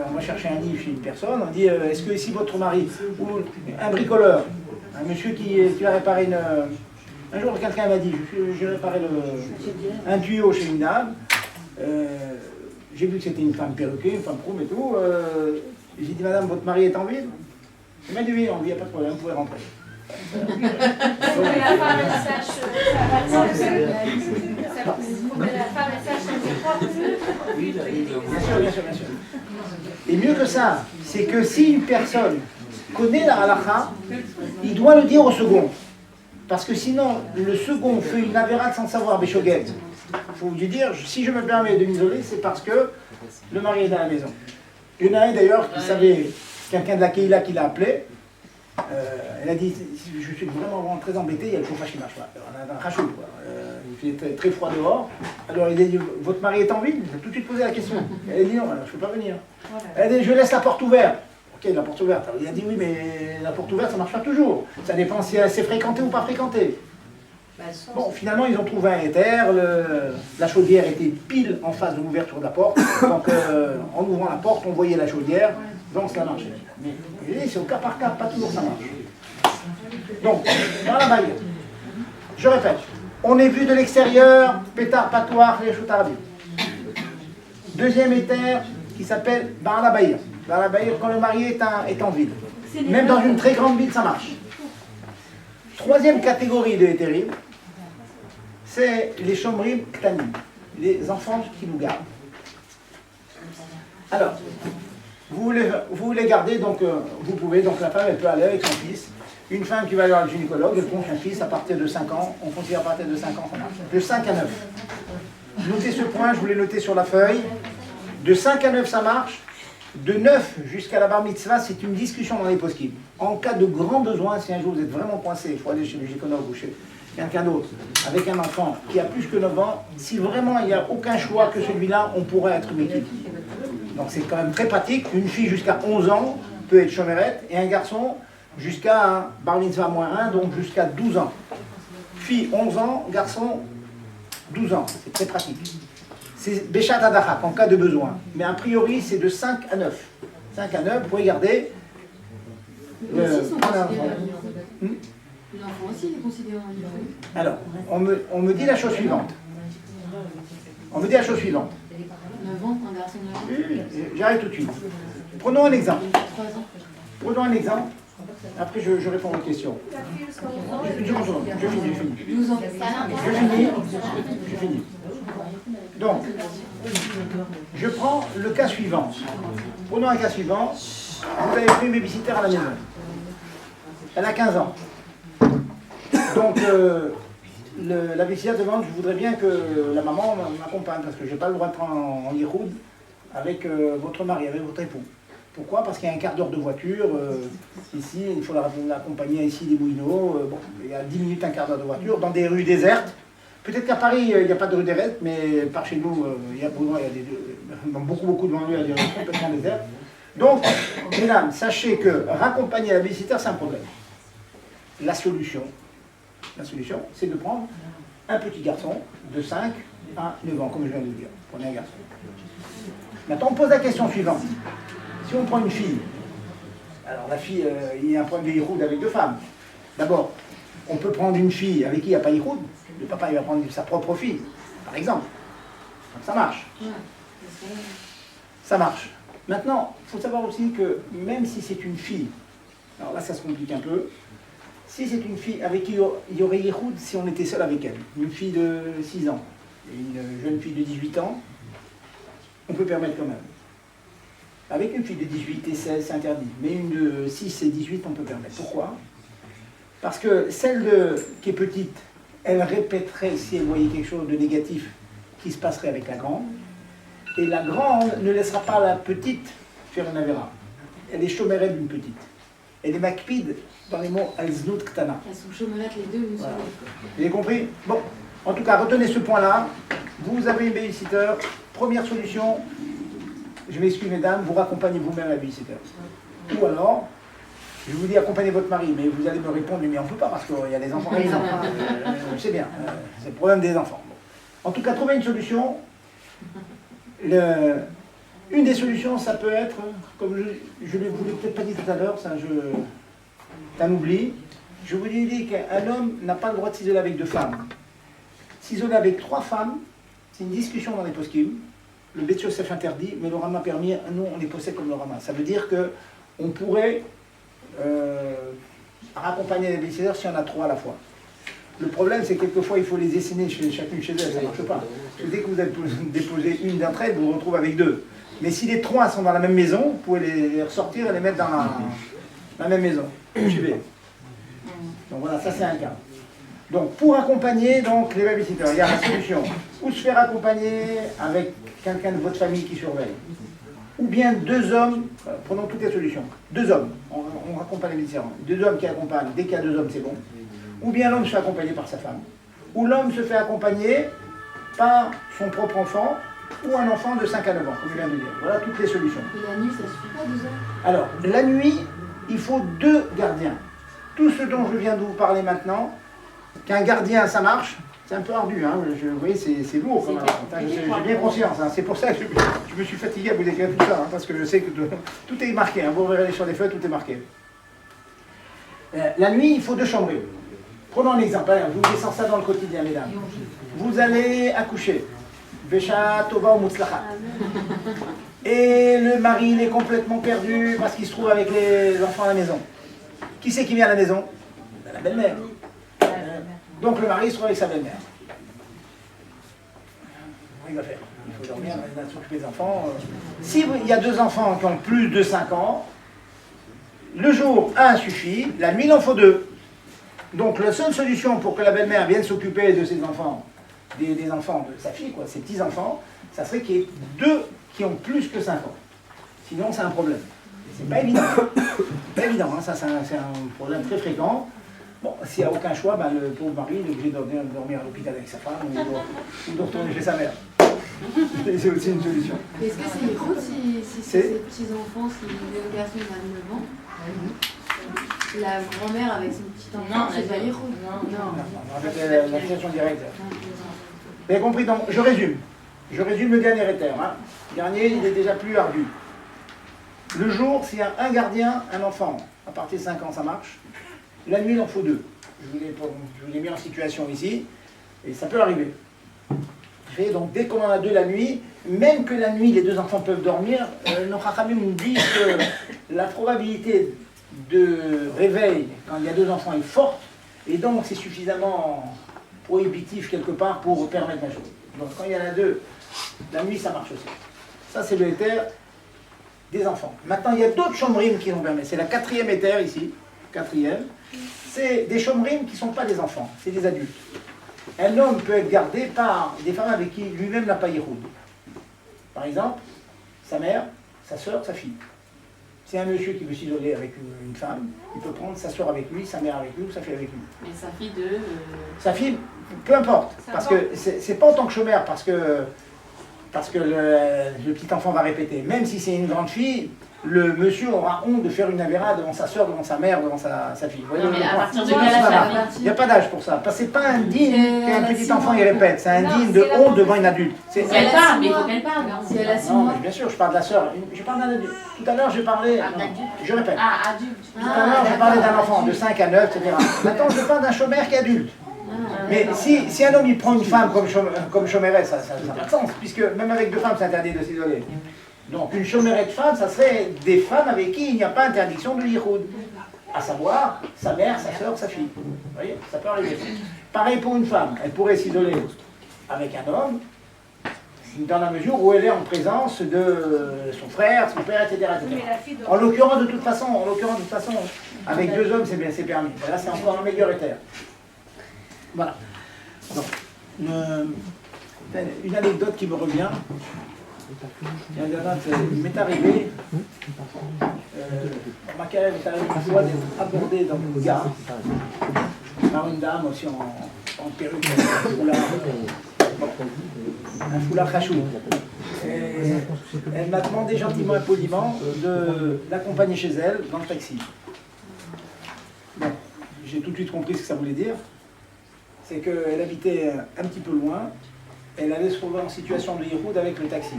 on va chercher un livre chez une personne, on dit est-ce que ici votre mari, ou un bricoleur, un monsieur qui a réparé un jour quelqu'un m'a dit, j'ai réparé un tuyau chez une dame, j'ai vu que c'était une femme perruquée, une femme proume et tout, j'ai dit madame, votre mari est en ville? Elle m'a dit oui, il n'y a pas de problème, vous pouvez rentrer. Que la femme elle sache ses propres. Bien sûr, bien sûr, bien sûr. Et mieux que ça, c'est que si une personne connaît la halakha, il doit le dire au second. Parce que sinon, le second fait une avérat sans savoir, Béchogel. Il faut lui dire, si je me permets de m'isoler, c'est parce que le mari est dans la maison. Il y en a un d'ailleurs qui savait, quelqu'un de la Keïla qui l'a appelé, elle a dit, je suis vraiment très embêté, il y a le chauffage qui ne marche pas. On a un rachou, quoi. Il fait très froid dehors. Alors il a dit, votre mari est en ville? Il a tout de suite posé la question. Elle a dit non, alors, je ne peux pas venir. Elle a dit, je laisse la porte ouverte. Ok, la porte ouverte. Alors, il a dit oui, mais la porte ouverte, ça ne marche pas toujours. Ça dépend si c'est fréquenté ou pas fréquenté. Bon, finalement, ils ont trouvé un éther. La chaudière était pile en face de l'ouverture de la porte. Donc, en ouvrant la porte, on voyait la chaudière. Donc, ça marchait. Mais c'est au cas par cas, pas toujours ça marche. Donc, dans la baille, je répète, on est vu de l'extérieur, pétard, patoir, les choutarabi. Deuxième éther qui s'appelle Baal Habayir. Baal Habayir, quand le mari est en ville. Même dans une très grande ville, ça marche. Troisième catégorie de hétérim, c'est les shomrim ktanim, les enfants qui nous gardent. Alors, vous voulez garder, donc vous pouvez, donc la femme elle peut aller avec son fils. Une femme qui va aller voir le gynécologue, elle prend son fils à partir de 5 ans, on considère à partir de 5 ans, ça marche. De 5 à 9. Notez ce point, je vous l'ai noté sur la feuille. De 5 à 9 ça marche. De 9 jusqu'à la bar mitzvah, c'est une discussion dans les post-it. En cas de grand besoin, si un jour vous êtes vraiment coincé, il faut aller chez le gynécologue ou chez quelqu'un d'autre, avec un enfant qui a plus que 9 ans, si vraiment il n'y a aucun choix que celui-là, on pourrait être une équipe. Donc c'est quand même très pratique. Une fille jusqu'à 11 ans peut être chomérette et un garçon jusqu'à un bar mitzvah moins 1, donc jusqu'à 12 ans. Fille 11 ans, garçon 12 ans. C'est très pratique. C'est Béchat Adachak en cas de besoin. Mais a priori, c'est de 5 à 9. 5 à 9, vous pouvez garder. Les enfants aussi, ils considèrent un livre. Alors, on me dit la chose suivante. On me dit la chose suivante. 9 ans, un garçon de 9 ans. J'arrête tout de suite. Prenons un exemple. 3 ans. Prenons un exemple. Après, je réponds aux questions. Je finis. 12 ans. Je finis. Donc, je prends le cas suivant. Prenons un cas suivant. Vous avez pris une babysitter à la maison. Elle a 15 ans. Donc, la babysitter demande, je voudrais bien que la maman m'accompagne, parce que je n'ai pas le droit de prendre en yichoud avec votre mari, avec votre époux. Pourquoi? Parce qu'il y a un quart d'heure de voiture. Ici, il faut l'accompagner ici des Bouineaux. Bon, il y a 10 minutes, un quart d'heure de voiture, dans des rues désertes. Peut-être qu'à Paris, il n'y a pas de rue désertes, mais par chez nous, il y a dans beaucoup de banlieues, il y a des rues complètement désertes. Donc, mesdames, sachez que raccompagner la babysitter, c'est un problème. La solution, c'est de prendre un petit garçon de 5 à 9 ans, comme je viens de le dire. Prenez un garçon. Maintenant, on pose la question suivante. Si on prend une fille, alors la fille, il y a un problème de Yiroud avec deux femmes. D'abord, on peut prendre une fille avec qui il n'y a pas Yiroud. Le papa, il va prendre sa propre fille, par exemple. Donc ça marche. Ça marche. Maintenant, il faut savoir aussi que même si c'est une fille, alors là ça se complique un peu, si c'est une fille avec qui il y aurait Yiroud si on était seul avec elle, une fille de 6 ans et une jeune fille de 18 ans, on peut permettre quand même. Avec une fille de 18 et 16, c'est interdit, mais une de 6 et 18, on peut permettre. Pourquoi? Parce que celle qui est petite, elle répéterait si elle voyait quelque chose de négatif qui se passerait avec la grande, et la grande ne laissera pas la petite faire une avéra. Elle est chomérette d'une petite. Elle est makpid dans les mots al-znout ktana. Elles sont chômerettes les deux, monsieur. Voilà. Vous avez compris? Bon, en tout cas, retenez ce point-là. Vous avez une babysitter. Première solution, je m'excuse mesdames, vous raccompagnez vous-même la babysitter. Ou alors, je vous dis accompagnez votre mari, mais vous allez me répondre, mais on ne peut pas parce qu'il y a des enfants. Les enfants. C'est bien, c'est le problème des enfants. Bon. En tout cas, trouver une solution. Une des solutions, ça peut être, comme je ne vous l'ai peut-être pas dit tout à l'heure, c'est un oubli. Je vous ai dit qu'un homme n'a pas le droit de s'isoler avec deux femmes. S'isoler avec 3 femmes, c'est une discussion dans les poskim. Le Bet Yosef interdit, mais le Rama permis. Nous, on est possède comme le Rama. Ça veut dire qu'on pourrait raccompagner les babysitters si on a 3 à la fois. Le problème, c'est que quelquefois, il faut les essayer chacune chez elle, ça ne marche pas. Parce que dès que vous avez déposé une d'entre elles, vous vous retrouvez avec 2. Mais si les 3 sont dans la même maison, vous pouvez les ressortir et les mettre dans la même maison. Vous suivez? Donc voilà, ça c'est un cas. Donc pour accompagner donc, les babysitters, il y a la solution. Ou se faire accompagner avec quelqu'un de votre famille qui surveille. Ou bien 2 hommes, prenons toutes les solutions. 2 hommes, on accompagne les babysitters. 2 hommes qui accompagnent, dès qu'il y a 2 hommes c'est bon. Ou bien l'homme se fait accompagner par sa femme, ou l'homme se fait accompagner par son propre enfant, ou un enfant de 5 à 9 ans, comme je viens de dire. Voilà toutes les solutions. Et la nuit, ça suffit pas 2 heures? Alors, la nuit, il faut 2 gardiens. Tout ce dont je viens de vous parler maintenant, qu'un gardien, ça marche, c'est un peu ardu, hein. Vous voyez, c'est lourd quand même. J'ai bien conscience, hein. C'est pour ça que je me suis fatigué à vous décrire tout ça, hein, parce que je sais que tout est marqué, hein. Vous verrez sur les feuilles, tout est marqué. La nuit, il faut 2 chambres. Prenons un exemple, allez, je vous descends ça dans le quotidien, mesdames. Vous allez accoucher. Besha Tova ou Mutzlacha. Et le mari, il est complètement perdu parce qu'il se trouve avec les enfants à la maison. Qui c'est qui vient à la maison? La belle-mère. Donc le mari se trouve avec sa belle-mère. Il va faire. Il faut dormir, il va s'occuper des enfants. S'il y a 2 enfants qui ont plus de 5 ans, le jour, 1 suffit, la nuit, il en faut 2. Donc la seule solution pour que la belle-mère vienne s'occuper de ses enfants, des enfants de sa fille, quoi, ses petits-enfants, ça serait qu'il y ait 2 qui ont plus que 5 ans. Sinon, c'est un problème. C'est pas évident. Pas évident, hein, ça c'est un problème très fréquent. Bon, s'il n'y a aucun choix, ben, le pauvre mari est obligé de dormir à l'hôpital avec sa femme ou de retourner chez sa mère. C'est aussi une solution. Est-ce que c'est écoute si c'est ses petits-enfants, si le garçon a 9 ans, la grand-mère avec son petit enfant, c'est pas l'écoute? Non, avec la situation directe. Vous avez compris, donc je résume. Je résume le dernier éther. Hein. Le dernier, il est déjà plus ardu. Le jour, s'il y a un gardien, un enfant, à partir de 5 ans, ça marche. La nuit, il en faut 2. Je vous l'ai mis en situation ici, et ça peut arriver. Et donc, dès qu'on en a 2 la nuit, même que la nuit, les 2 enfants peuvent dormir, nos Chachamim nous disent que la probabilité de réveil, quand il y a 2 enfants, est forte, et donc c'est suffisamment prohibitif quelque part pour permettre la chose. Donc, quand il y en a 2, la nuit, ça marche aussi. Ça, c'est le éther des enfants. Maintenant, il y a d'autres chomrim qui l'ont permis. C'est la 4e éther ici, 4e. C'est des chomrim qui ne sont pas des enfants, c'est des adultes. Un homme peut être gardé par des femmes avec qui lui-même n'a pas yiroud. Par exemple, sa mère, sa soeur, sa fille. C'est un monsieur qui veut s'isoler avec une femme, il peut prendre sa soeur avec lui, sa mère avec lui ou sa fille avec lui. Mais sa fille de... Sa fille, peu importe, parce que c'est pas en tant que chômeur, parce que parce que le petit enfant va répéter. Même si c'est une grande fille, le monsieur aura honte de faire une avéra devant sa soeur, devant sa mère, devant sa fille. Vous voyez, Non, mais à partir de c'est quel pas âge ça grave. fait Il n'y a pas d'âge pour ça. Parce que c'est pas indigne qu'un petit enfant y répète. C'est indigne de honte devant une adulte. Si elle parle, mais il faut qu'elle parle. Si elle a 6 Non, mois. mais bien sûr, je parle de la sœur. Je parle d'un adulte. Tout à l'heure, j'ai parlé. Je répète. Ah, adulte. Tout à l'heure, j'ai parlé d'un enfant de 5 à 9, etc. Maintenant, je parle d'un chômeur qui est adulte. Mais si un homme il prend une femme comme chômeresse, ça n'a pas de sens, puisque même avec 2 femmes, c'est interdit de s'isoler. Donc une chômerette femme, ça serait des femmes avec qui il n'y a pas interdiction de yichoud. À savoir, sa mère, sa soeur, sa fille. Vous voyez, ça peut arriver. Pareil pour une femme, elle pourrait s'isoler avec un homme, dans la mesure où elle est en présence de son frère, son père, etc. etc. En l'occurrence, de toute façon, avec 2 hommes, c'est permis. Et là, c'est encore un meilleur éther. Voilà. Donc, une anecdote qui me revient. Il m'est arrivé, ma carrière m'est arrivé une fois d'être abordé dans le gare par une dame aussi en perruque, un foulard khachou. Elle m'a demandé gentiment et poliment de l'accompagner chez elle dans le taxi. Bon, j'ai tout de suite compris ce que ça voulait dire. C'est qu'elle habitait un petit peu loin, elle allait se trouver en situation de yichoud avec le taxi.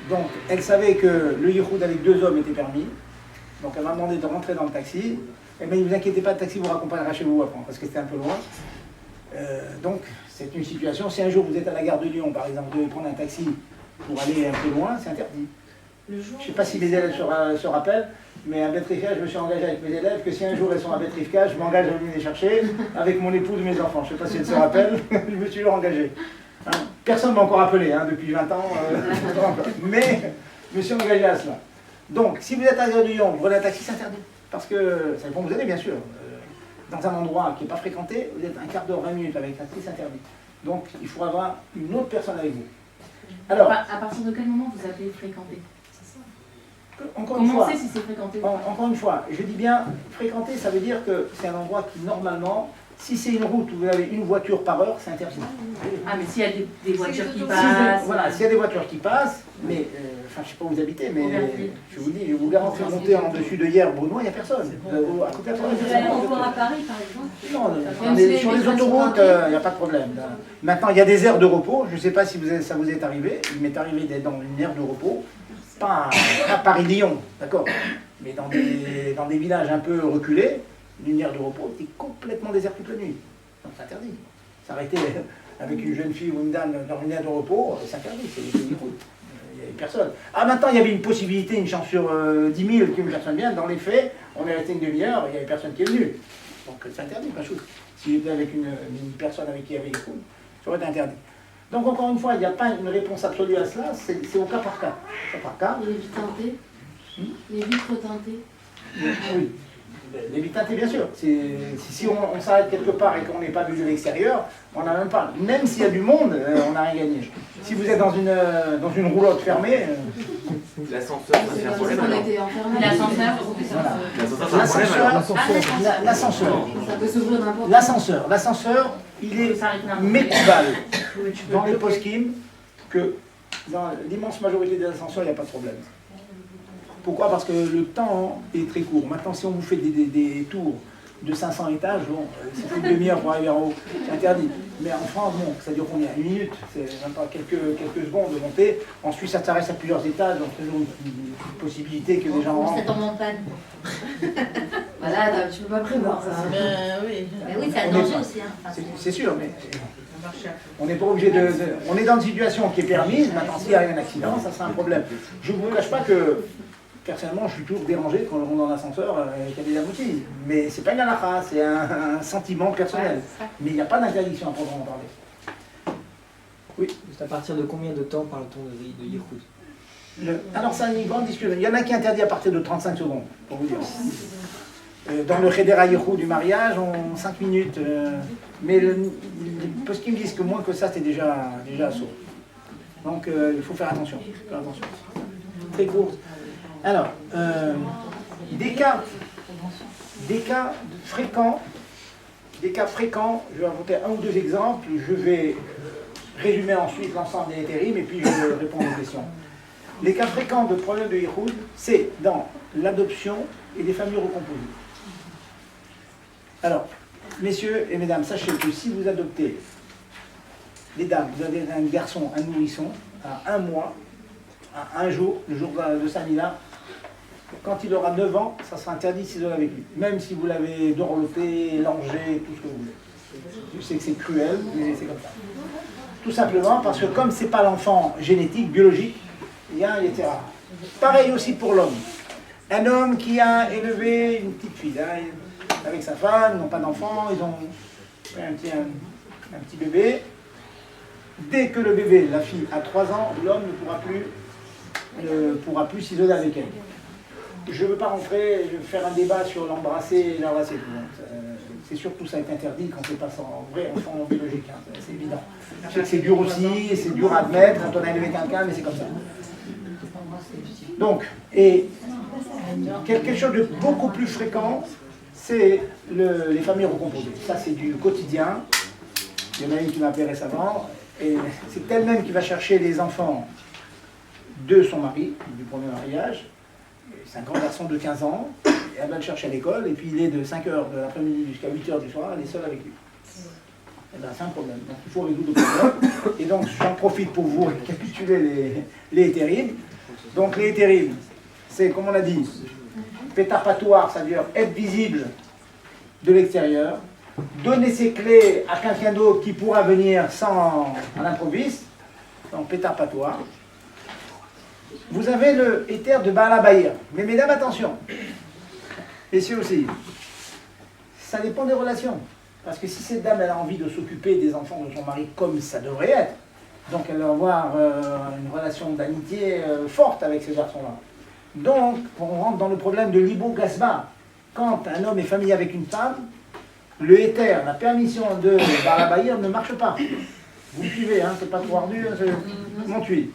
Donc, elle savait que le yichoud avec 2 hommes était permis, donc elle m'a demandé de rentrer dans le taxi. Elle m'a dit, ne vous inquiétez pas, le taxi vous raccompagnera chez vous après, parce que c'était un peu loin. Donc, c'est une situation, si un jour vous êtes à la gare de Lyon, par exemple, vous devez prendre un taxi pour aller un peu loin, c'est interdit. Je ne sais pas si les élèves se rappellent, mais à Betrivka, je me suis engagé avec mes élèves que si un jour elles sont à Betrivka, je m'engage à venir les chercher avec mon épouse et mes enfants. Je ne sais pas si elles se rappellent, je me suis engagé. Hein, personne ne m'a encore appelé depuis 20 ans, mais je me suis engagé à cela. Donc, si vous êtes à Lyon, vous prenez un taxi, c'est interdit. Parce que ça dépend vous allez, bien sûr. Dans un endroit qui n'est pas fréquenté, vous êtes un quart d'heure, 20 minutes avec un taxi, c'est interdit. Donc, il faut avoir une autre personne avec vous. Alors, à partir de quel moment vous avez fréquenté? encore une fois, Comment on sait si c'est fréquenté? Encore une fois, je dis bien fréquenter, ça veut dire que c'est un endroit qui normalement, si c'est une route où vous avez une voiture par heure, c'est interdit. Ah, mais s'il y a des voitures qui Si passent. voilà, s'il y a des voitures qui passent, mais enfin je sais pas où vous habitez, mais je vous dis, je vous garantis monter en dessus de hier, Brunois, il n'y a personne. À côté de Paris, il y a personne. À Paris, par exemple. Non, sur les autoroutes, il n'y a pas de problème. Maintenant, il y a des aires de repos. Je ne sais pas si ça vous est arrivé. Il m'est arrivé d'être dans une aire de repos. Pas à Paris-Lyon, d'accord, mais dans des villages un peu reculés, une aire de repos est complètement déserte toute la nuit. Donc c'est interdit. S'arrêter avec une jeune fille ou une dame dans une aire de repos, c'est interdit, c'est des routes. Il n'y avait personne. Ah, maintenant, il y avait une possibilité, une chance sur 10 000 qu'une personne vienne. Dans les faits, on est resté une demi-heure, il n'y avait personne qui est venu. Donc c'est interdit, pas chose. Si j'étais avec une personne avec qui il y avait des coups, ça aurait été interdit. Donc encore une fois, il n'y a pas une réponse absolue à cela, c'est au cas par cas. Cas par cas. Les vitres teintées. Les vitres teintées. Oui, les vitres teintées, bien sûr. Si on s'arrête quelque part et qu'on n'est pas vu de l'extérieur, on n'a même pas. Même s'il y a du monde, on n'a rien gagné. Si vous êtes dans une roulotte fermée... L'ascenseur, ça fait un problème alors. L'ascenseur. Ça peut s'ouvrir n'importe où. L'ascenseur, il est mécouvable dans les post-kim que dans l'immense majorité des ascenseurs, il n'y a pas de problème. Pourquoi? Parce que le temps est très court. Maintenant, si on vous fait des tours de 500 étages, bon, ça fait une demi-heure pour arriver en haut, c'est interdit. Mais en France, bon, ça dure combien? Une minute, c'est même pas quelques secondes de monter. En Suisse, ça s'arrête à plusieurs étages, donc c'est toujours une possibilité que les gens rentrent. Ça tombe en panne. Voilà, tu peux pas prévoir ça. Oui, c'est un danger aussi. Hein. C'est sûr, mais on n'est pas obligé de... On est dans une situation qui est permise, maintenant s'il y a un accident, ça sera un problème. Je ne vous cache pas que, personnellement, je suis toujours dérangé quand je rentre dans l'ascenseur et qu'il y a des aboutis. Mais c'est pas une halakha, c'est un sentiment personnel. Mais il n'y a pas d'interdiction à proprement parler. Oui. Juste à partir de combien de temps parle-t-on de yichoud? Alors c'est une grande discussion. Il y en a qui interdit à partir de 35 secondes, pour vous dire. Dans le Cheder HaYichud du mariage, on 5 minutes. Mais les poskim me disent que moins que ça, c'est déjà assaut. Donc il faut faire attention. Très court. Alors, des cas fréquents, je vais inventer un ou deux exemples. Je vais résumer ensuite l'ensemble des hétérim et puis je réponds aux questions. Les cas fréquents de problèmes de yichoud, c'est dans l'adoption et les familles recomposées. Alors, messieurs et mesdames, sachez que si vous adoptez, les dames, vous avez un garçon, un nourrisson, à 1 mois, à 1 jour, le jour de Samila, quand il aura 9 ans, ça sera interdit de s'isoler avec lui. Même si vous l'avez dorloté, langé, tout ce que vous voulez. Je sais que c'est cruel, mais c'est comme ça. Tout simplement parce que comme ce n'est pas l'enfant génétique, biologique, il y a un etc. Pareil aussi pour l'homme. Un homme qui a élevé une petite fille, hein, avec sa femme, ils n'ont pas d'enfant, ils ont fait un petit bébé. Dès que le bébé, la fille, a 3 ans, l'homme ne pourra plus s'isoler avec elle. Je ne veux pas rentrer, je vais faire un débat sur l'embrasser et l'embrasser. C'est surtout ça est interdit quand c'est pas son vrai enfant biologique, hein, c'est évident. Je sais que c'est dur aussi, c'est dur à admettre quand on a élevé quelqu'un, mais c'est comme ça. Donc, et quelque chose de beaucoup plus fréquent, c'est les familles recomposées. Ça, c'est du quotidien. Il y en a une qui m'a appelé récemment, et c'est elle-même qui va chercher les enfants de son mari, du premier mariage. C'est un grand garçon de 15 ans, et elle va le chercher à l'école, et puis il est de 5h de l'après-midi jusqu'à 8h du soir, elle est seule avec lui. Et bien c'est un problème, donc il faut résoudre le problème. Et donc j'en profite pour vous récapituler les hétérim. Donc les hétérim, c'est comme on a dit, pétarpatoire, c'est-à-dire être visible de l'extérieur, donner ses clés à quelqu'un d'autre qui pourra venir sans à l'improviste, donc pétarpatoire. Vous avez le éther de Baal HaBaïr. Mais mesdames, attention. Messieurs aussi. Ça dépend des relations. Parce que si cette dame, elle a envie de s'occuper des enfants de son mari comme ça devrait être, donc elle va avoir une relation d'amitié forte avec ces garçons-là. Donc, on rentre dans le problème de l'ibo-gasba. Quand un homme est familier avec une femme, le éther, la permission de Baal HaBaïr ne marche pas. Vous me suivez, hein, c'est pas trop ardu, c'est mon tuile.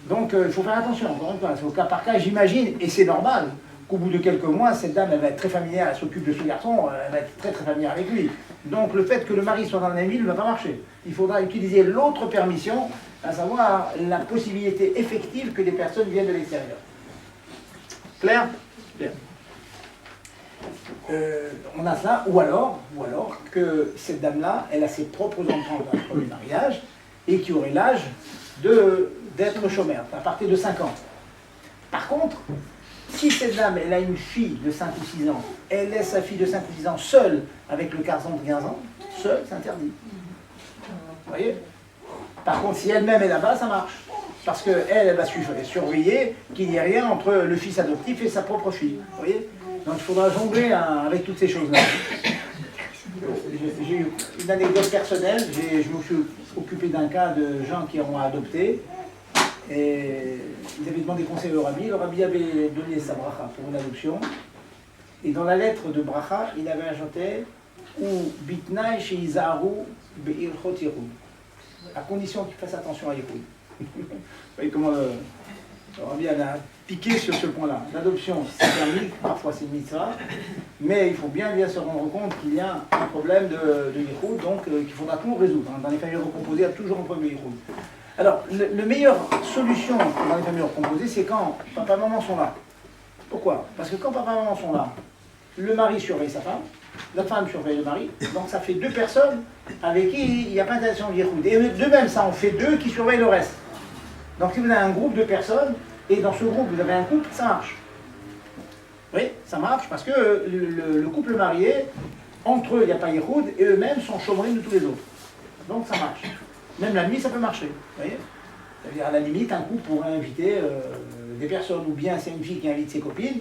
Donc il faut faire attention, encore une fois, c'est au cas par cas, j'imagine, et c'est normal, qu'au bout de quelques mois, cette dame, elle va être très familière, elle s'occupe de ce garçon, elle va être très très familière avec lui. Donc le fait que le mari soit dans la même ville ne va pas marcher. Il faudra utiliser l'autre permission, à savoir la possibilité effective que des personnes viennent de l'extérieur. Clair? Bien. On a ça, ou alors que cette dame-là, elle a ses propres enfants dans le premier mariage, et qui aurait l'âge d'être chômeur, à partir de 5 ans. Par contre, si cette dame, elle a une fille de 5 ou 6 ans, elle laisse sa fille de 5 ou 6 ans seule avec le garçon de 15 ans, seule, c'est interdit. Vous voyez? Par contre, si elle-même est là-bas, ça marche. Parce qu'elle, elle va surveiller qu'il n'y ait rien entre le fils adoptif et sa propre fille. Vous voyez? Donc il faudra jongler avec toutes ces choses-là. J'ai eu une anecdote personnelle, je me suis occupé d'un cas de gens qui ont adopté. Et ils avaient demandé conseil au rabbi. Le rabbi avait donné sa bracha pour une adoption. Et dans la lettre de bracha, il avait ajouté ou bitnaï chez Izaharu be'ilchot Yehud, à condition qu'ils fassent attention à Yehud. Vous voyez comment le rabbi a piqué sur ce point-là. L'adoption, c'est permis, parfois c'est mitzvah, mais il faut bien se rendre compte qu'il y a un problème de Yehud, donc qu'il faudra tout résoudre. Dans les familles recomposées, il y a toujours un problème de Yehud. Alors, la meilleure solution dans les familles recomposées, c'est quand papa et maman sont là. Pourquoi? Parce que quand papa et maman sont là, le mari surveille sa femme, la femme surveille le mari, donc ça fait 2 personnes avec qui il n'y a pas d'interdiction de Yehud. Et de même, ça en fait 2 qui surveillent le reste. Donc si vous avez un groupe de personnes, et dans ce groupe vous avez un couple, ça marche. Oui, ça marche parce que le couple marié, entre eux, il n'y a pas Yehud, et eux-mêmes sont chômeurs de tous les autres. Donc ça marche. Même la nuit, ça peut marcher. Vous voyez? C'est-à-dire, à la limite, un couple pourrait inviter des personnes, ou bien c'est une fille qui invite ses copines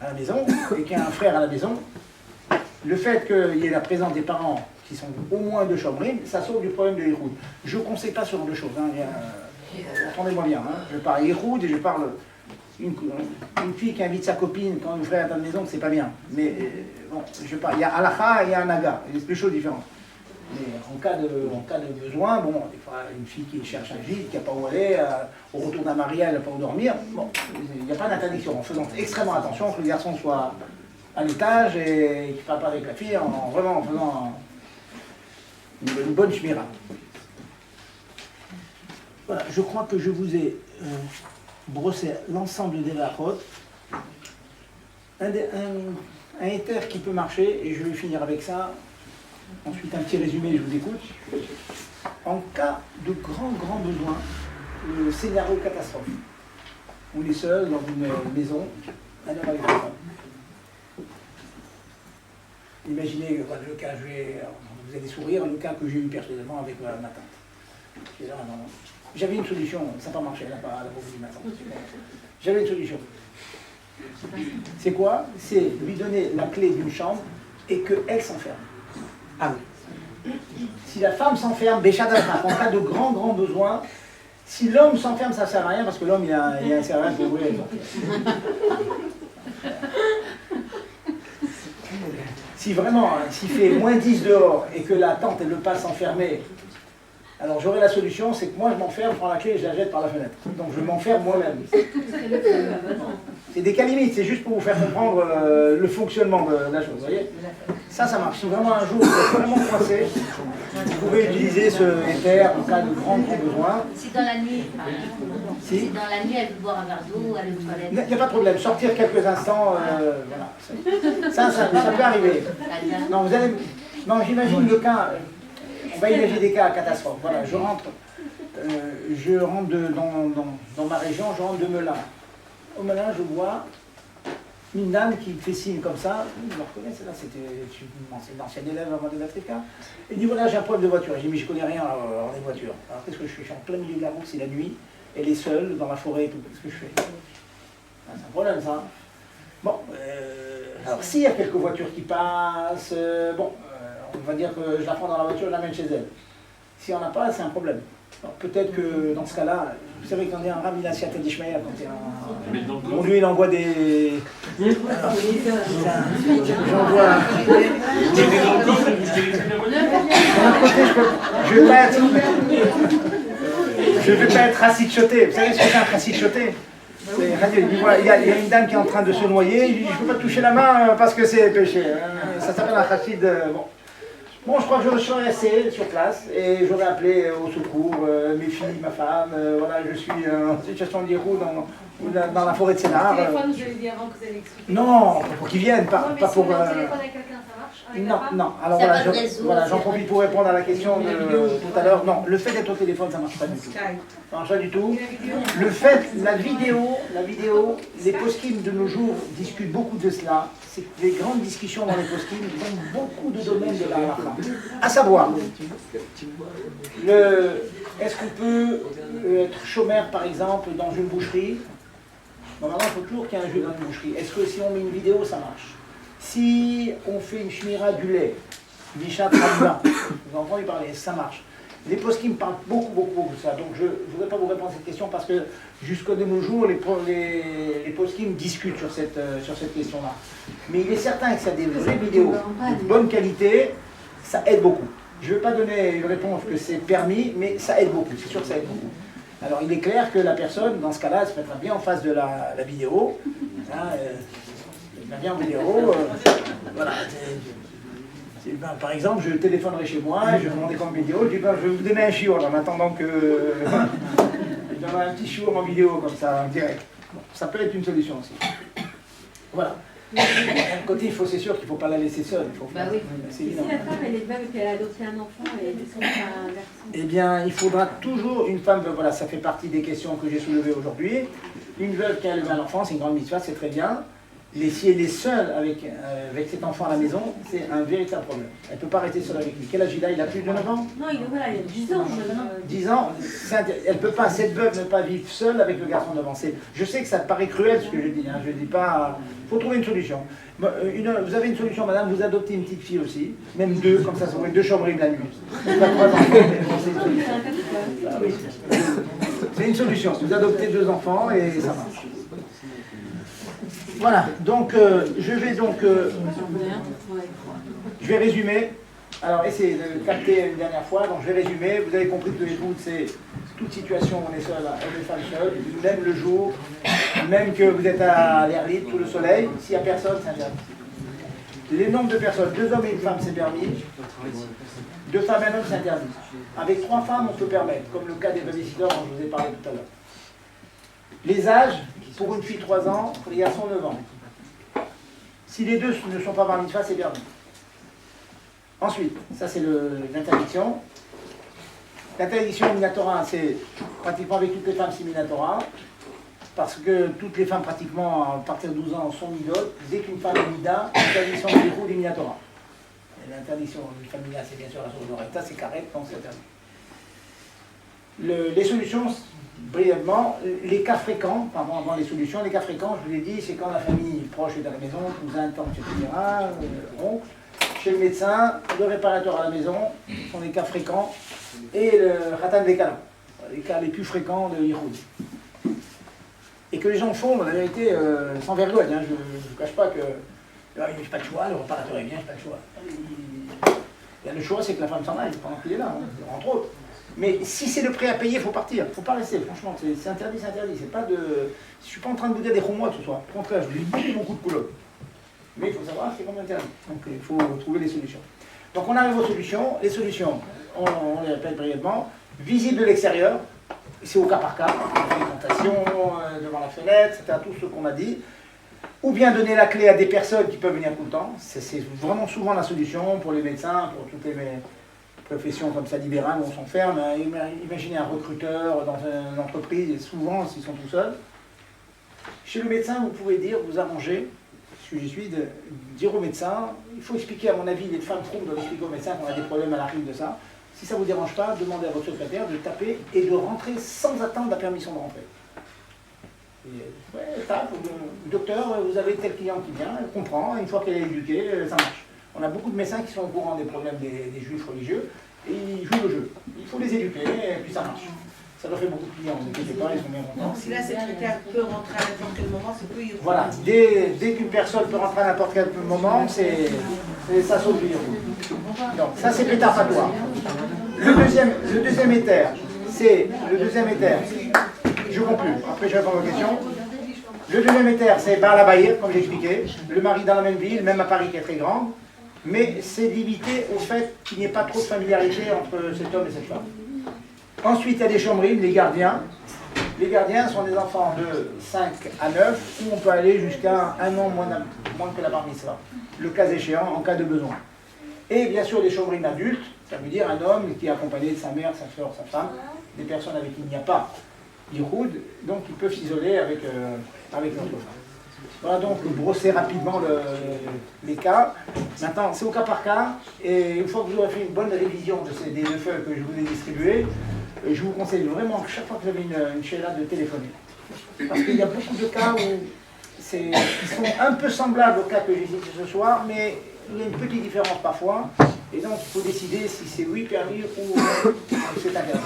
à la maison, et qui a un frère à la maison. Le fait qu'il y ait la présence des parents qui sont au moins de chômeurs, ça sauve du problème de Yehud. Je ne conseille pas ce genre de choses. Hein. Entendez-moi bien. Hein. Je parle Yehud et je parle une fille qui invite sa copine quand le frère est à la maison, c'est pas bien. Mais bon, je parle. Il y a halakha et il y a anaga. C'est deux choses différentes. Mais en cas de besoin, bon, des fois, une fille qui cherche un gîte, qui n'a pas où aller, au retour d'un mariage, elle n'a pas où dormir, bon, il n'y a pas d'interdiction, en faisant extrêmement attention que le garçon soit à l'étage et qu'il ne parle pas avec la fille, en faisant une bonne shmira. Voilà, je crois que je vous ai brossé l'ensemble des lachotes. Un éther qui peut marcher, et je vais finir avec ça. Ensuite, un petit résumé, je vous écoute. En cas de grand besoin, le scénario catastrophe. On est seul dans une maison, un homme avec une femme. Imaginez le cas, vous allez sourire, le cas que j'ai eu personnellement avec ma tante. J'avais une solution, ça n'a pas marché, elle n'a pas voulu ma tante. J'avais une solution. C'est quoi? C'est lui donner la clé d'une chambre et qu'elle s'enferme. Ah oui. Si la femme s'enferme, Béchadatra, en cas de grand besoin, si l'homme s'enferme, ça ne sert à rien parce que l'homme, il a un cerveau pour ouvrir les portes. Si vraiment, s'il fait moins 10 dehors et que la tante, elle le passe enfermée, alors j'aurai la solution, c'est que moi je m'enferme, je prends la clé et je la jette par la fenêtre. Donc je m'enferme moi-même. C'est des cas limites, c'est juste pour vous faire comprendre le fonctionnement de la chose, vous voyez. Ça marche. Si vraiment un jour vous êtes vraiment coincé, vous pouvez utiliser ce éther en cas de grand besoin. Si dans la nuit, si dans la nuit elle veut boire un verre d'eau, aller aux toilettes. Il n'y a pas de problème, sortir quelques instants, voilà. Ça peut arriver. Non, j'imagine le cas, on va imaginer des cas à catastrophe. Voilà, je rentre dans ma région, je rentre de Melun. Au Melun, je vois une dame qui fait signe comme ça, je la reconnais, c'est une ancienne élève avant de l'Africa. Elle dit voilà, j'ai un problème de voiture. J'ai dit mais je connais rien en des voitures. Alors qu'est-ce que je fais? Je suis en plein milieu de la route, c'est la nuit, elle est seule dans la forêt et tout. Qu'est-ce que je fais? C'est un problème ça. Bon, alors s'il y a quelques voitures qui passent, on va dire que je la prends dans la voiture, je l'amène chez elle. Si on n'a pas, c'est un problème. Peut-être que dans ce cas-là, vous savez qu'on est un Rabbi Nasiata d'Ishmael, quand lui il envoie des... J'envoie... D'un côté, je ne vais pas être racide choté. Vous savez ce que c'est un racide choté? Il y a une dame qui est en train de se noyer, il dit je ne peux pas te toucher la main parce que c'est péché. Ça s'appelle un chassid. Bon, je crois que je serais resté sur place et j'aurais appelé au secours mes filles, ma femme. Voilà, je suis en situation de roue dans la forêt de Sénart. Le téléphone, vous avez dit avant que vous allez expliquer. Non, pour qu'ils viennent, pas pour. Si on est au téléphone avec quelqu'un, ça marche avec la femme? Non. Alors voilà, j'en profite pour répondre à la question de tout à l'heure. Non, le fait d'être au téléphone, ça ne marche pas du tout. Ça marche pas du tout. Le fait, la vidéo, les post-kim de nos jours discutent beaucoup de cela. C'est que les grandes discussions dans les post-kim dans beaucoup de domaines de la halakha. À savoir, est-ce qu'on peut être chômeur par exemple dans une boucherie? Normalement, il faut toujours qu'il y ait un jeu dans une boucherie. Est-ce que si on met une vidéo, ça marche? Si on fait une shmira du lait, Bishat Rabba, vous avez entendu parler, ça marche. Les post-kim parlent beaucoup de ça, donc je ne voudrais pas vous répondre à cette question parce que jusqu'à de nos jours, les post-kim discutent sur cette question-là. Mais il est certain que ça a des vraies vidéos de bonne qualité, ça aide beaucoup. Je ne veux pas donner une réponse que c'est permis, mais ça aide beaucoup, c'est sûr que ça aide beaucoup. Alors il est clair que la personne, dans ce cas-là, se mettra bien en face de la vidéo. Bien en vidéo, voilà. Par exemple, je téléphonerai chez moi, je vais demander comme vidéo, je dis je vais vous donner un chiour en attendant que... je donnerai un petit chiour en vidéo comme ça, en direct. Bon, ça peut être une solution aussi. Voilà. D'un côté, c'est sûr qu'il ne faut pas la laisser seule. Bah oui. Si la femme elle est veuve et qu'elle a adopté un enfant et descend par un garçon. Eh bien, il faudra toujours une femme, voilà, ça fait partie des questions que j'ai soulevées aujourd'hui. Une veuve qui a élevé un enfant, c'est une grande mitzvah, c'est très bien. Mais si elle est seule avec cet enfant à la maison, c'est un véritable problème. Elle ne peut pas rester seule avec lui. Quel âge il a? Il a plus de 9 ans? Non, il a 10 ans. 10 ans, elle ne peut pas, cette veuve ne pas vivre seule avec le garçon d'avancée. Je sais que ça te paraît cruel ce que je dis, hein. Je ne dis pas... Il faut trouver une solution. Vous avez une solution, madame, vous adoptez une petite fille aussi, même deux, comme ça vous avez 2 chambres de la nuit. C'est une solution. Vous adoptez 2 enfants et ça marche. Voilà, donc je vais résumer. Alors essayez de capter une dernière fois. Donc je vais résumer. Vous avez compris que les routes, c'est toute situation où on est seul, on est femme seule, même le jour, même que vous êtes à l'air libre, sous le soleil. S'il n'y a personne, c'est interdit. les nombres de personnes, 2 hommes et une femme, c'est permis. 2 femmes et un homme, c'est interdit. Avec 3 femmes, on peut permettre, comme le cas des babysitters dont je vous ai parlé tout à l'heure. Les âges, pour une fille 3 ans, pour les garçons 9 ans. Si les deux ne sont pas bar mitzvah, c'est permis. Ensuite, ça c'est l'interdiction. L'interdiction Minatora, c'est pratiquement avec toutes les femmes, c'est Minatora. Parce que toutes les femmes, pratiquement, à partir de 12 ans, sont midotes. Dès qu'une femme est mida, l'interdiction des roues des Minatora. L'interdiction du familial, c'est bien sûr la source de recta, c'est carré, donc c'est interdit. Les solutions, brièvement, les cas fréquents, avant les solutions, les cas fréquents, je vous l'ai dit, c'est quand la famille proche est à la maison, cousin, tante, etc., oncle, chez le médecin, le réparateur à la maison, sont des cas fréquents, et le khatan des calams, les cas les plus fréquents de Yihoud. Et que les gens font, la vérité, sans vergogne, hein, je ne vous cache pas que il n'y a pas de choix, le réparateur est bien, il n'y a pas de choix. Il y a le choix, c'est que la femme s'en aille pendant qu'il est là, hein, entre autres. Mais si c'est le prix à payer, il faut partir. Il ne faut pas rester, franchement, c'est interdit, c'est interdit. C'est pas de... Je ne suis pas en train de vous dire des roumois ce soir. Au contraire, je lui dis mon coup de coulotte. Mais il faut savoir que c'est comme interdit. Donc il faut trouver des solutions. Donc on arrive aux solutions. Les solutions, on les répète brièvement. Visite de l'extérieur, c'est au cas par cas. Fréquentation devant la fenêtre, etc. Tout ce qu'on a dit. Ou bien donner la clé à des personnes qui peuvent venir tout le temps. C'est vraiment souvent la solution pour les médecins, pour toutes les professions comme ça libérales où on s'enferme. Imaginez un recruteur dans une entreprise, et souvent s'ils sont tout seuls. Chez le médecin, vous pouvez dire, vous arranger, ce que je suis, de dire au médecin, il faut expliquer, à mon avis, les femmes froumes doivent expliquer au médecin qu'on a des problèmes à l'arrivée de ça. Si ça ne vous dérange pas, demandez à votre secrétaire de taper et de rentrer sans attendre la permission de rentrer. Ouais, tape, docteur, vous avez tel client qui vient, elle comprend, une fois qu'elle est éduquée, ça marche. On a beaucoup de médecins qui sont au courant des problèmes des juifs religieux, et ils jouent le jeu. Il faut les éduquer, et puis ça marche. Ça leur fait beaucoup de clients, vous inquiétez pas, ils sont bien contents. Donc si la secrétaire peut rentrer à n'importe quel moment, c'est plus... Voilà, dès qu'une personne peut rentrer à n'importe quel moment, ça sauve le verrou. Donc ça c'est pétarpatoire. Le deuxième éther, c'est je conclue, après je réponds à vos questions. Le deuxième éther, c'est Baal Habayit, comme j'ai expliqué, le mari dans la même ville, même à Paris qui est très grande, mais c'est limité au fait qu'il n'y ait pas trop de familiarité entre cet homme et cette femme. Ensuite, il y a des chomrim, les gardiens. Les gardiens sont des enfants de 5 à 9, où on peut aller jusqu'à 1 an moins que la bar mitzvah, le cas échéant, en cas de besoin. Et bien sûr, des chomrim adultes, ça veut dire un homme qui est accompagné de sa mère, sa soeur, sa femme, des personnes avec qui il n'y a pas Yihoud, donc ils peuvent s'isoler avec notre femme. Voilà donc brosser rapidement les cas. Maintenant, c'est au cas par cas, et une fois que vous aurez fait une bonne révision des 2 feuilles que je vous ai distribuées, je vous conseille vraiment que chaque fois que vous avez une chéla de téléphoner. Parce qu'il y a beaucoup de cas qui sont un peu semblables au cas que j'ai cité ce soir, mais il y a une petite différence parfois, et donc il faut décider si c'est oui permis ou c'est interdit.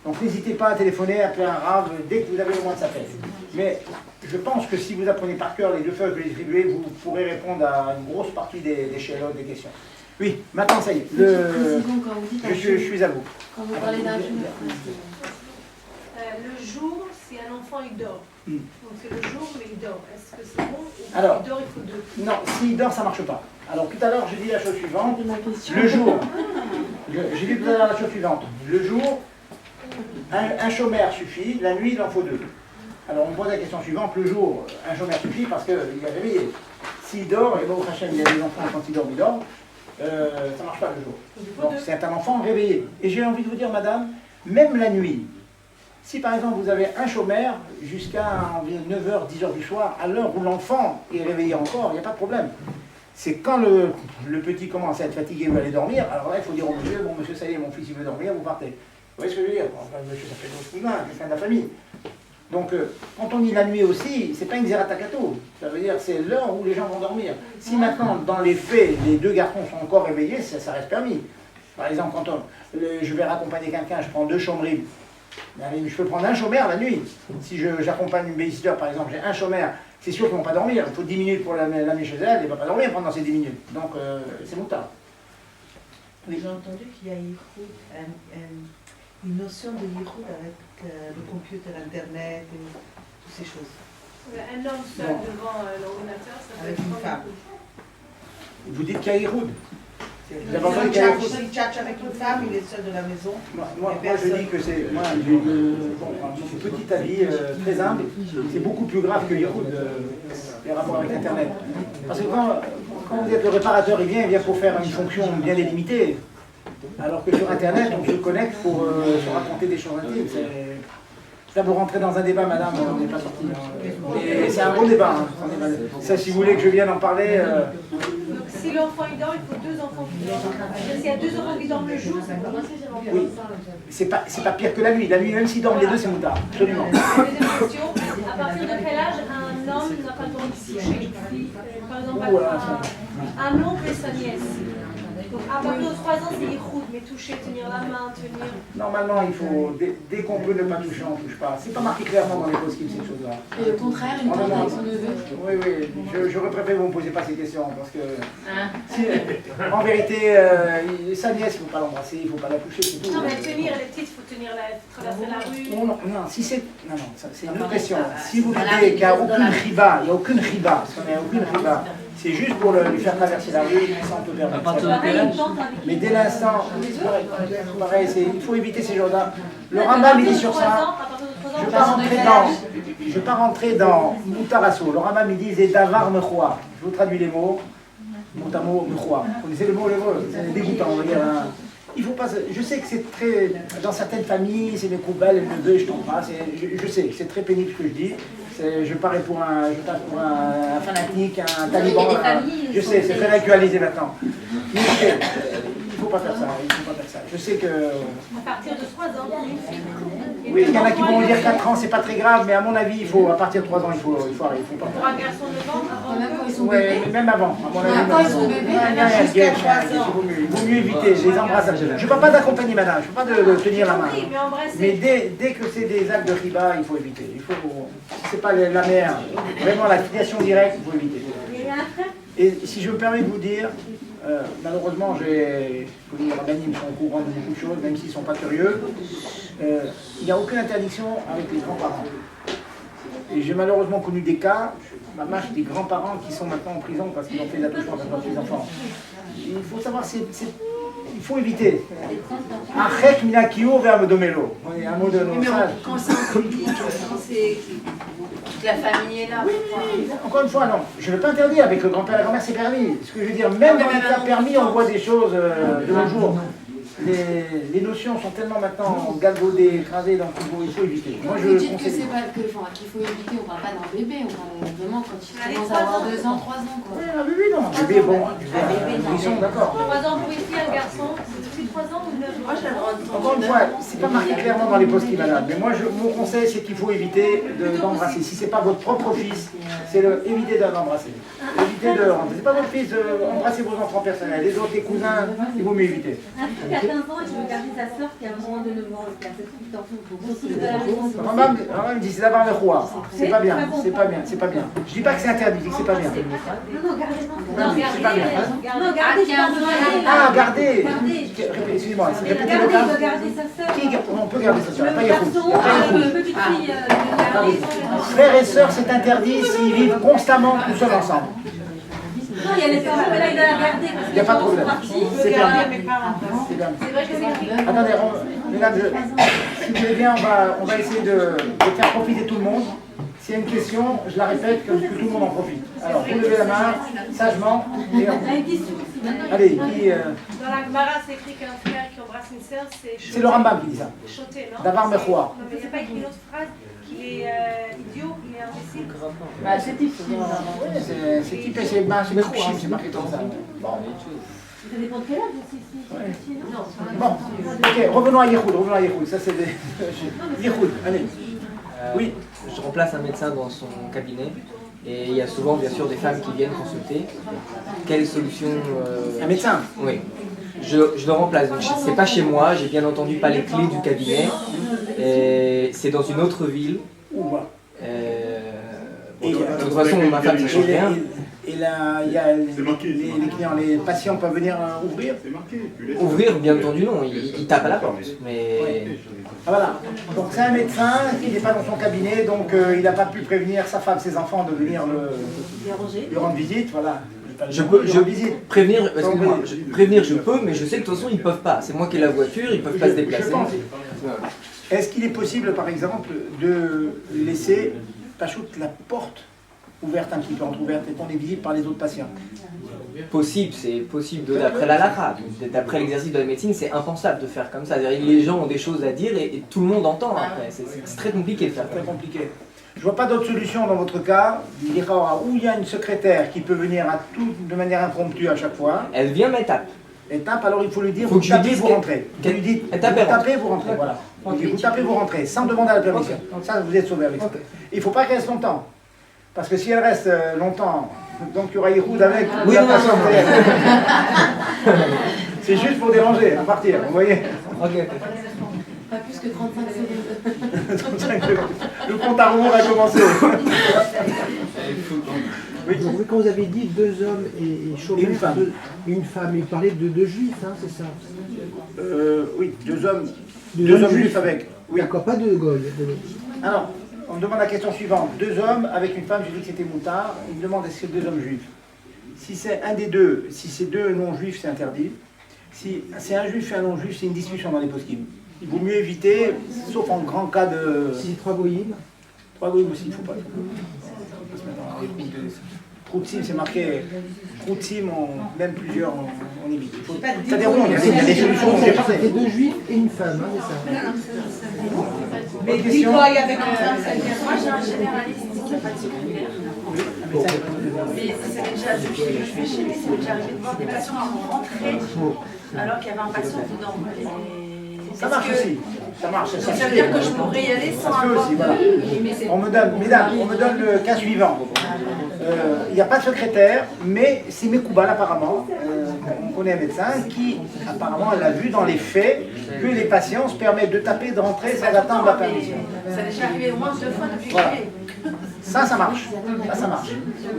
Donc n'hésitez pas à téléphoner, à appeler un rave dès que vous avez le moins de sa tête. Mais je pense que si vous apprenez par cœur les 2 feuilles que j'ai distribuées, vous pourrez répondre à une grosse partie des chélotes, des questions. Oui, maintenant ça y est. Je suis à vous. Quand vous parlez d'un jour. Le jour, si un enfant il dort. Donc c'est le jour, mais il dort. Est-ce que c'est bon ou alors, il dort, il faut 2? Non, s'il dort, ça ne marche pas. Alors tout à l'heure, j'ai dit la chose suivante. Le jour, j'ai dit tout à l'heure la chose suivante. Le jour, un chômeur suffit, la nuit, il en faut 2. Alors on me pose la question suivante, le jour, un chômeur suffit parce qu'il est réveillé. S'il dort, et bon, au Hachem, il y a des enfants, quand il dort, ça ne marche pas le jour. Donc c'est un enfant réveillé. Et j'ai envie de vous dire, madame, même la nuit, si par exemple vous avez un chômeur jusqu'à 9h, 10h du soir, à l'heure où l'enfant est réveillé encore, il n'y a pas de problème. C'est quand le petit commence à être fatigué, veut aller dormir, alors là il faut dire au monsieur, bon monsieur, ça y est, mon fils il veut dormir, vous partez. Vous voyez ce que je veux dire? Enfin, monsieur, ça fait 12 cousins, quelqu'un de la famille. Donc, quand on dit la nuit aussi, c'est pas une xératakato. Ça veut dire c'est l'heure où les gens vont dormir. Si maintenant, dans les faits, les 2 garçons sont encore réveillés, ça reste permis. Par exemple, quand je vais raccompagner quelqu'un, je prends 2 chômeurs. Je peux prendre un chômeur la nuit. Si j'accompagne une babysitter, par exemple, j'ai un chômeur, c'est sûr qu'ils ne vont pas dormir. Il faut 10 minutes pour l'amener chez elle, elle ne va pas dormir pendant ces 10 minutes. Donc, c'est moutard. Oui. J'ai entendu qu'il y a une notion de Yihoud avec le computer, Internet et toutes ces choses. Un homme seul devant l'ordinateur, ça peut avec être une femme. Vous dites qu'il y a Yehoud. Il tchatche avec une femme, il est seul de la maison. Moi, je dis que c'est. Moi, j'ai mon petit avis très humble. C'est beaucoup plus grave que Yehoud, les rapports avec Internet. Parce que quand vous êtes le réparateur, il vient pour faire une fonction bien délimitée. Alors que sur Internet, on se connecte pour se raconter des choses intimes. Ça, vous rentrez dans un débat, madame, on n'est pas sorti. Et c'est un bon débat. Hein. Ça, si vous voulez que je vienne en parler. Donc si l'enfant il dort, il faut 2 enfants qui dorment. S'il y a 2 enfants qui dorment le jour, c'est pas possible. Oui, c'est pas pire que la nuit. La nuit, même s'ils dorment les deux, c'est moutard. Absolument. Deuxième question, à partir de quel âge un homme n'a pas le droit de toucher une fille, par exemple un oncle et sa nièce? Donc à partir de 3 ans, c'est Yichoud, mais toucher, tenir la main, tenir... Normalement, il faut, dès qu'on peut ne pas toucher, on ne touche pas. C'est pas marqué clairement dans les poskim, ces choses-là. Et le contraire, une tante avec son neveu. Oui, j'aurais préféré que vous ne me posiez pas ces questions, parce que... en vérité, sa nièce, il ne faut pas l'embrasser, il ne faut pas la toucher, c'est tout. Non, mais tenir les petites, il faut tenir traverser la rue. Non, si c'est... Non, c'est une autre question. Si vous dites qu'il n'y a aucune riba, il n'y a aucune riba, parce qu'on n'a aucune riba, c'est juste pour lui faire traverser la rue, ça on peut permettre. Mais dès l'instant, pareil, il faut éviter ces jours-là. Le Rambam il dit sur ça, je ne vais pas rentrer dans Moutarasso. Le Rambam il dit c'est Davar Mechoua. Je vous traduis les mots. Moutamo Mechoua. Vous connaissez le mot, c'est dégoûtant, on va dire. Hein. Il faut pas. Je sais que c'est très. Dans certaines familles, c'est mes coubelles, le neveu, je t'embrasse. Je sais que c'est très pénible ce que je dis. Je parais pour un fanatique, un taliban. Je sais, c'est très actualisé maintenant. Mais il ne faut pas faire ça. Il faut pas faire ça. Je sais que. À partir de 3 ans, oui, il y en a qui vont dire 4 ans, c'est pas très grave, mais à mon avis, à partir de 3 ans, il faut arrêter. pour un garçon de vent, avant Même quand ils sont Ouais, bébés. mais même avant, à mon avis. Quand ils sont bébés, Il vaut mieux éviter les embrassages. Je ne parle pas d'accompagner madame, je ne parle pas de tenir la main. oui, mais embrasser. Mais dès que c'est des actes de riba, il faut éviter. Si ce n'est pas la mère, vraiment la filiation directe, il faut éviter. Et si je me permets de vous dire, malheureusement, les rabbinim sont au courant de beaucoup de choses, même s'ils ne sont pas curieux. Il n'y a aucune interdiction avec les grands-parents. Et j'ai malheureusement connu des cas, des grands-parents qui sont maintenant en prison parce qu'ils ont fait des attouchements avec leurs petits-enfants. Il faut savoir, il faut éviter. Achek minakio vers me domelo. Un mot de nos sages. Quand c'est en public, quand c'est... toute la famille est là. Oui, encore une fois, non. Je ne veux pas interdire, avec le grand-père et la grand-mère, c'est permis. Ce que je veux dire, même dans les cas permis, on voit des choses de nos jours. Les notions sont tellement maintenant galvaudées, écrasées, donc il faut éviter. Moi, Vous dites que c'est pas qu'il faut éviter, on ne parle pas d'un bébé, on parle vraiment quand il commence à avoir 2 ans, 3 ans. Quoi. Ah, bébé, non. Bébé, bon, ils sont d'accord. 3 ans pour une fille, un garçon, c'est aussi 3 ans ou 9 ans? Moi, j'ai le droit de Encore une fois, c'est pas marqué clairement dans les postes qui malades, mais moi, mon conseil, c'est qu'il faut éviter d'embrasser. Si c'est pas votre propre fils, c'est éviter d'embrasser. Évitez de rentrer. C'est pas votre fils, embrassez vos enfants personnels. Les autres, les cousins, il vaut mieux éviter. Un truc à 15 ans et je veux garder sa soeur qui a moins de 9 ans. C'est tout le temps faut Rambam dit c'est d'abord le roi. C'est pas bien, c'est pas bien, c'est pas bien. Je dis pas que c'est interdit, je dis que c'est pas bien. Non, gardez. C'est pas bien. Non, gardez. Ah, gardez. Excusez-moi, répétez le cas. Garder sa soeur. On peut garder sa soeur, pas Yahoud. Une petite fille. Frères et sœurs, c'est interdit s'ils vivent constamment tout seuls ensemble. Non, il y a les parents, mais là, il doit la garder. Il n'y a pas de problème. C'est bien. C'est bien. C'est vrai que c'est écrit. Attendez, mesdames, si vous voulez bien, on va essayer de faire profiter tout le monde. S'il y a une question, je la répète, que tout le monde en profite. Alors, vous levez la main, sagement. Et allez, qui... Dans la Gemara, c'est écrit qu'un frère qui embrasse une sœur, c'est choté. C'est le Rambam qui dit ça. Choté, non? Davar Mechoua. Non, mais c'est pas écrit une autre phrase qu'il est idiot, il est imbécile. Bah, c'est difficile. C'est type, c'est Mechoua, c'est marqué comme ça. Bon. Ça dépend de quel âge aussi. Bon, ok, revenons à Yehoud, ça c'est des... Yehoud, allez. Oui. Je remplace un médecin dans son cabinet et il y a souvent bien sûr des femmes qui viennent consulter. Quelle solution Un médecin? Oui. Je le remplace, donc c'est pas chez moi, j'ai bien entendu pas les clés du cabinet. Et c'est dans une autre ville. De toute façon, ma femme ça change rien. Et là, il y a les clients, les patients peuvent venir ouvrir? Ouvrir, bien entendu, non, il tape à la porte. Mais... Ah, voilà, donc c'est un médecin qui n'est pas dans son cabinet, donc il n'a pas pu prévenir sa femme, ses enfants de venir lui rendre visite, voilà. Prévenir, excuse-moi, prévenir je peux, mais je sais que de toute façon ils peuvent pas. C'est moi qui ai la voiture, ils peuvent pas se déplacer. Je pense. Est-ce qu'il est possible, par exemple, de laisser la porte ouverte un petit peu entrouverte et qu'on est visible par les autres patients? Possible, c'est possible d'après la LARA. D'après l'exercice de la médecine, c'est impensable de faire comme ça. C'est-à-dire les gens ont des choses à dire et tout le monde entend après. C'est très compliqué de faire. Très compliqué. Je vois pas d'autre solution dans votre cas. Il y a une secrétaire qui peut venir de manière impromptue à chaque fois. Elle vient mais tape. Elle tape, alors il faut lui dire, vous tapez, vous rentrez. Vous lui dites, vous tapez, vous rentrez, voilà. Vous tapez, vous rentrez, sans demander la permission. Ça, vous êtes sauvé avec ça. Il ne faut pas qu'elle reste longtemps. Parce que si elle reste longtemps, donc il y aura Yehoud avec, oui, la patiente. C'est juste pour déranger, à partir, vous voyez. Pas plus que 35 secondes. Le compte à rebours a commencé. Oui. Donc, quand vous avez dit 2 hommes et chômeur, une femme, il parlait de 2 juifs, hein, c'est ça? Oui, 2 hommes. 2 hommes juifs avec. Oui. D'accord, pas de goy. Alors, on me demande la question suivante. 2 hommes avec une femme, j'ai dit que c'était moutard. Il me demande est-ce que c'est 2 hommes juifs. Si c'est un des deux, si c'est 2 non-juifs, c'est interdit. Si c'est un juif et un non-juif, c'est une discussion dans les poskim. Il vaut mieux éviter, sauf en grand cas de... Si c'est 3 goyim? 3 goyim aussi, il ne faut pas. Troutsim, c'est marqué. Troutsim, même plusieurs, on évite. Ça déroule, il y a des solutions. C'est 2 juifs et une femme, hein, c'est ça. Mais dis-toi avec un femme, ça vient. Moi j'ai un généraliste qui n'a pas de secondaire. Mais ça m'est déjà arrivé, je vais chez lui, ça m'est déjà arrivé de voir des patients qui vont rentrer alors qu'il y avait un patient dedans. Ça marche aussi. Ça marche. Ça veut dire que je pourrais y aller sans avoir aussi, voilà. On me donne, mesdames, on me donne le cas suivant. Il n'y a pas de secrétaire, mais c'est Mekoubal apparemment. On connaît un médecin qui, apparemment, elle a vu dans les faits que les patients se permettent de taper et de rentrer sans attendre la permission. Ça m'est déjà arrivé au moins 2 fois depuis que voilà. je l'ai. Ça marche. Ça marche.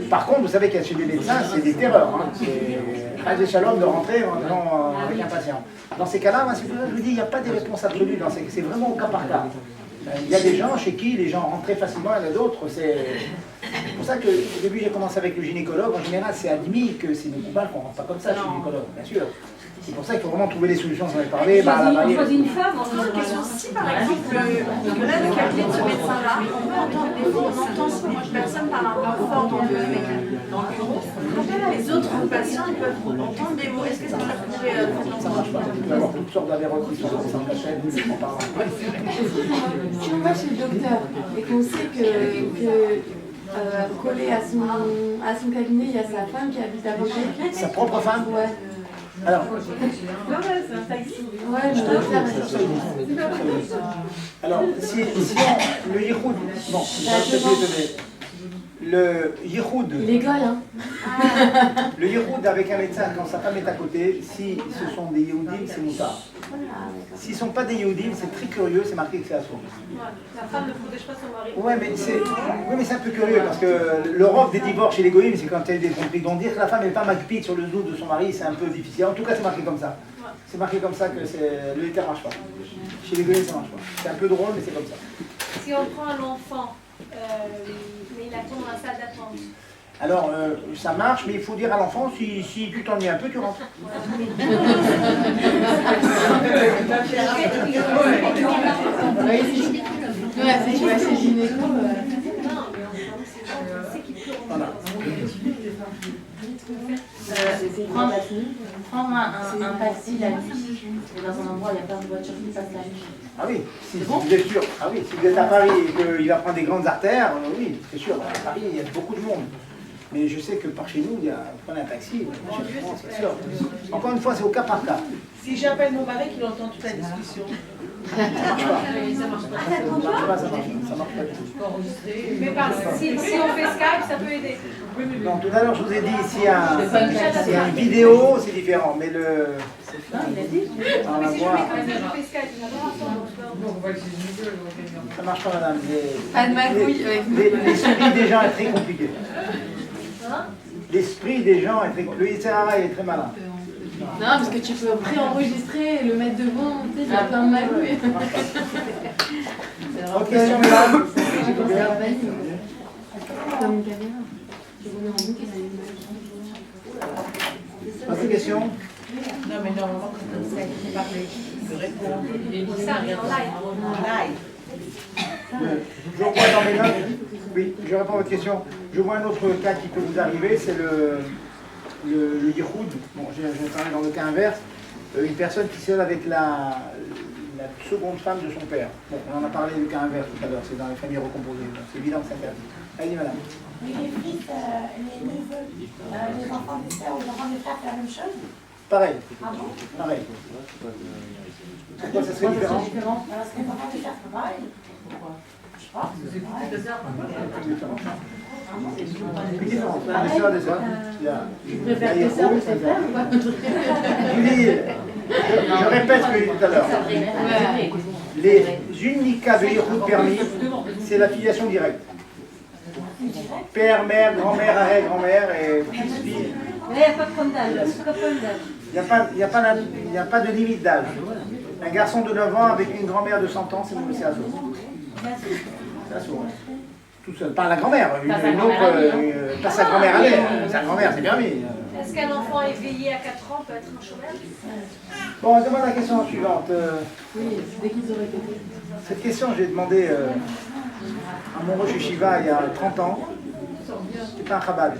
Par contre, vous savez qu'il y a chez les médecins, c'est des terreurs. Hein. C'est pas des shalom de rentrer avec un patient. Dans ces cas-là, je vous dis, il n'y a pas de réponse absolue. C'est vraiment au cas par cas. Il y a des gens chez qui les gens rentrent très facilement, il y en a d'autres. C'est pour ça qu'au début, j'ai commencé avec le gynécologue. En général, c'est admis que c'est une coupable qu'on ne rentre pas comme ça chez le gynécologue, bien sûr. C'est pour ça qu'il faut vraiment trouver des solutions, j'en ai parlé. On choisit une femme. Si par exemple, là, le cabinet de ce médecin-là, on peut entendre des fois, on entend si une personne parle un peu fort dans le bureau. Les autres patients, ils peuvent entendre des mots. Est-ce que ça pourrait ça marche pas. Il peut y avoir toutes sortes d'avérotes qui sont sans cachette, en parlant. Si on va chez le docteur et qu'on sait que collé à son cabinet, il y a sa femme qui habite à côté. Sa propre femme? Ouais. Alors, ouais, je dois faire. Alors, si on, le yichoud, bon, je vais te donner. Le yichoud. Il est goy, hein. Le yichoud avec un médecin, quand sa femme est à côté, si ce sont des Yehudim, c'est moutard. S'ils ne sont pas des Yehudim, c'est très curieux, c'est marqué que c'est assourd. La femme ne protège pas son mari. Ouais, mais c'est un peu curieux parce que l'Europe des divorces chez les goïms, c'est quand il y a des conflits. Donc dire que la femme n'est pas magpite sur le dos de son mari, c'est un peu difficile. En tout cas, c'est marqué comme ça. C'est marqué comme ça que le héter ne marche pas. Chez les goïms, ça ne marche pas. C'est un peu drôle, mais c'est comme ça. Si on prend un enfant, mais il attend dans la salle d'attente. Alors, ça marche, mais il faut dire à l'enfant, si tu t'ennuies un peu, tu rentres. Si tu vas chez le gynéco. Voilà. Prendre un taxi la nuit, et dans un endroit où il n'y a pas de voiture qui passe la nuit. Ah oui, si vous êtes sûr. Ah oui, si vous êtes à Paris et qu'il va prendre des grandes artères, oui, c'est sûr. À Paris, il y a beaucoup de monde. Mais je sais que par chez nous, il y a prenez un taxi, c'est sûr. Encore une fois, c'est au cas par cas. Si j'appelle mon mari, qu'il entend toute la discussion. Ça marche pas. Ça marche pas du tout. Mais si on fait Skype, ça peut aider. Non, tout à l'heure, je vous ai dit, s'il y a une vidéo, c'est différent. Mais le... Mais si je fais comme ça, je fais Skype, il n'a pas Ça marche pas, madame. Pas de magouille. L'esprit des gens est très compliqué. L'esprit des gens est très compliqué. Le Yitzhara est très malin. Non, parce que tu peux préenregistrer et le mettre devant, tu sais, il y a plein de magouilles. Autre question, mesdames? Comme une caméra. Tu remets en boucle et ça Autre question? Non, mais normalement, quand on sait parler, de répondre. Ça arrive en live. En live. Je reprends dans mes notes. Oui, je réponds à votre question. Je vois un autre cas qui peut vous arriver, c'est le yichoud. Bon, j'ai parlé dans le cas inverse. Une personne qui est seule avec la seconde femme de son père. Bon, on en a parlé du cas inverse tout à l'heure, c'est dans les familles recomposées. C'est évident que c'est interdit. Allez, madame. Oui, les fils, les neveux, les enfants des sœurs ou les enfants des frères, c'est la même chose? Pareil. Ah bon? Pareil. Pourquoi ça serait différent? Parce que les enfants des frères, c'est pareil. Pourquoi? Je sais pas. C'est pareil. C'est différent. Les sœurs des sœurs. Tu préfères tes sœurs ou tes frères ou pas? Je répète ce que j'ai dit tout à l'heure. Les uniques cas de yichoud permis, c'est la filiation directe. Père, mère, grand-mère, arrière-grand-mère et fils-fille. Mais il n'y a pas de compte d'âge. Il n'y a pas de limite d'âge. Un garçon de 9 ans avec une grand-mère de 100 ans, c'est assaut. C'est assaut. Tout seul. Pas la grand-mère, une autre, pas sa grand-mère à l'air. Sa grand-mère, c'est permis. Est-ce qu'un enfant éveillé à 4 ans peut être un chômeur? Bon, on demande la question suivante. Oui, dès qu'ils auraient été. Cette question, j'ai demandé à mon Rosh Yeshiva il y a 30 ans. C'est un Chabad.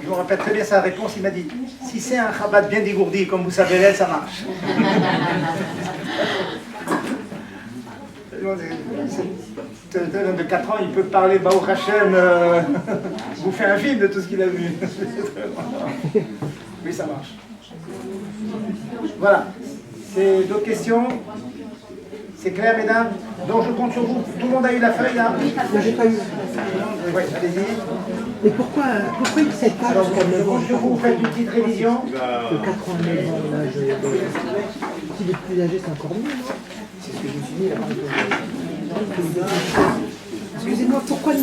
Je me rappelle très bien sa réponse. Il m'a dit, si c'est un Chabad bien dégourdi, comme vous savez, là, ça marche. Cet homme de 4 ans, il peut parler Baruch Hashem, vous fait un film de tout ce qu'il a vu. Oui, ça marche. Voilà. C'est d'autres questions? C'est clair, mesdames? Donc je compte sur vous. Tout le monde a eu la feuille là? Moi, j'ai pas eu. Oui, allez-y. Mais pourquoi cette page Alors, je compte sur vous, vous faites une petite révision. De 4 ans à 9 ans, l'âge. S'il est plus âgé, c'est encore mieux, non? C'est ce que je me suis dit. Excusez-moi, pourquoi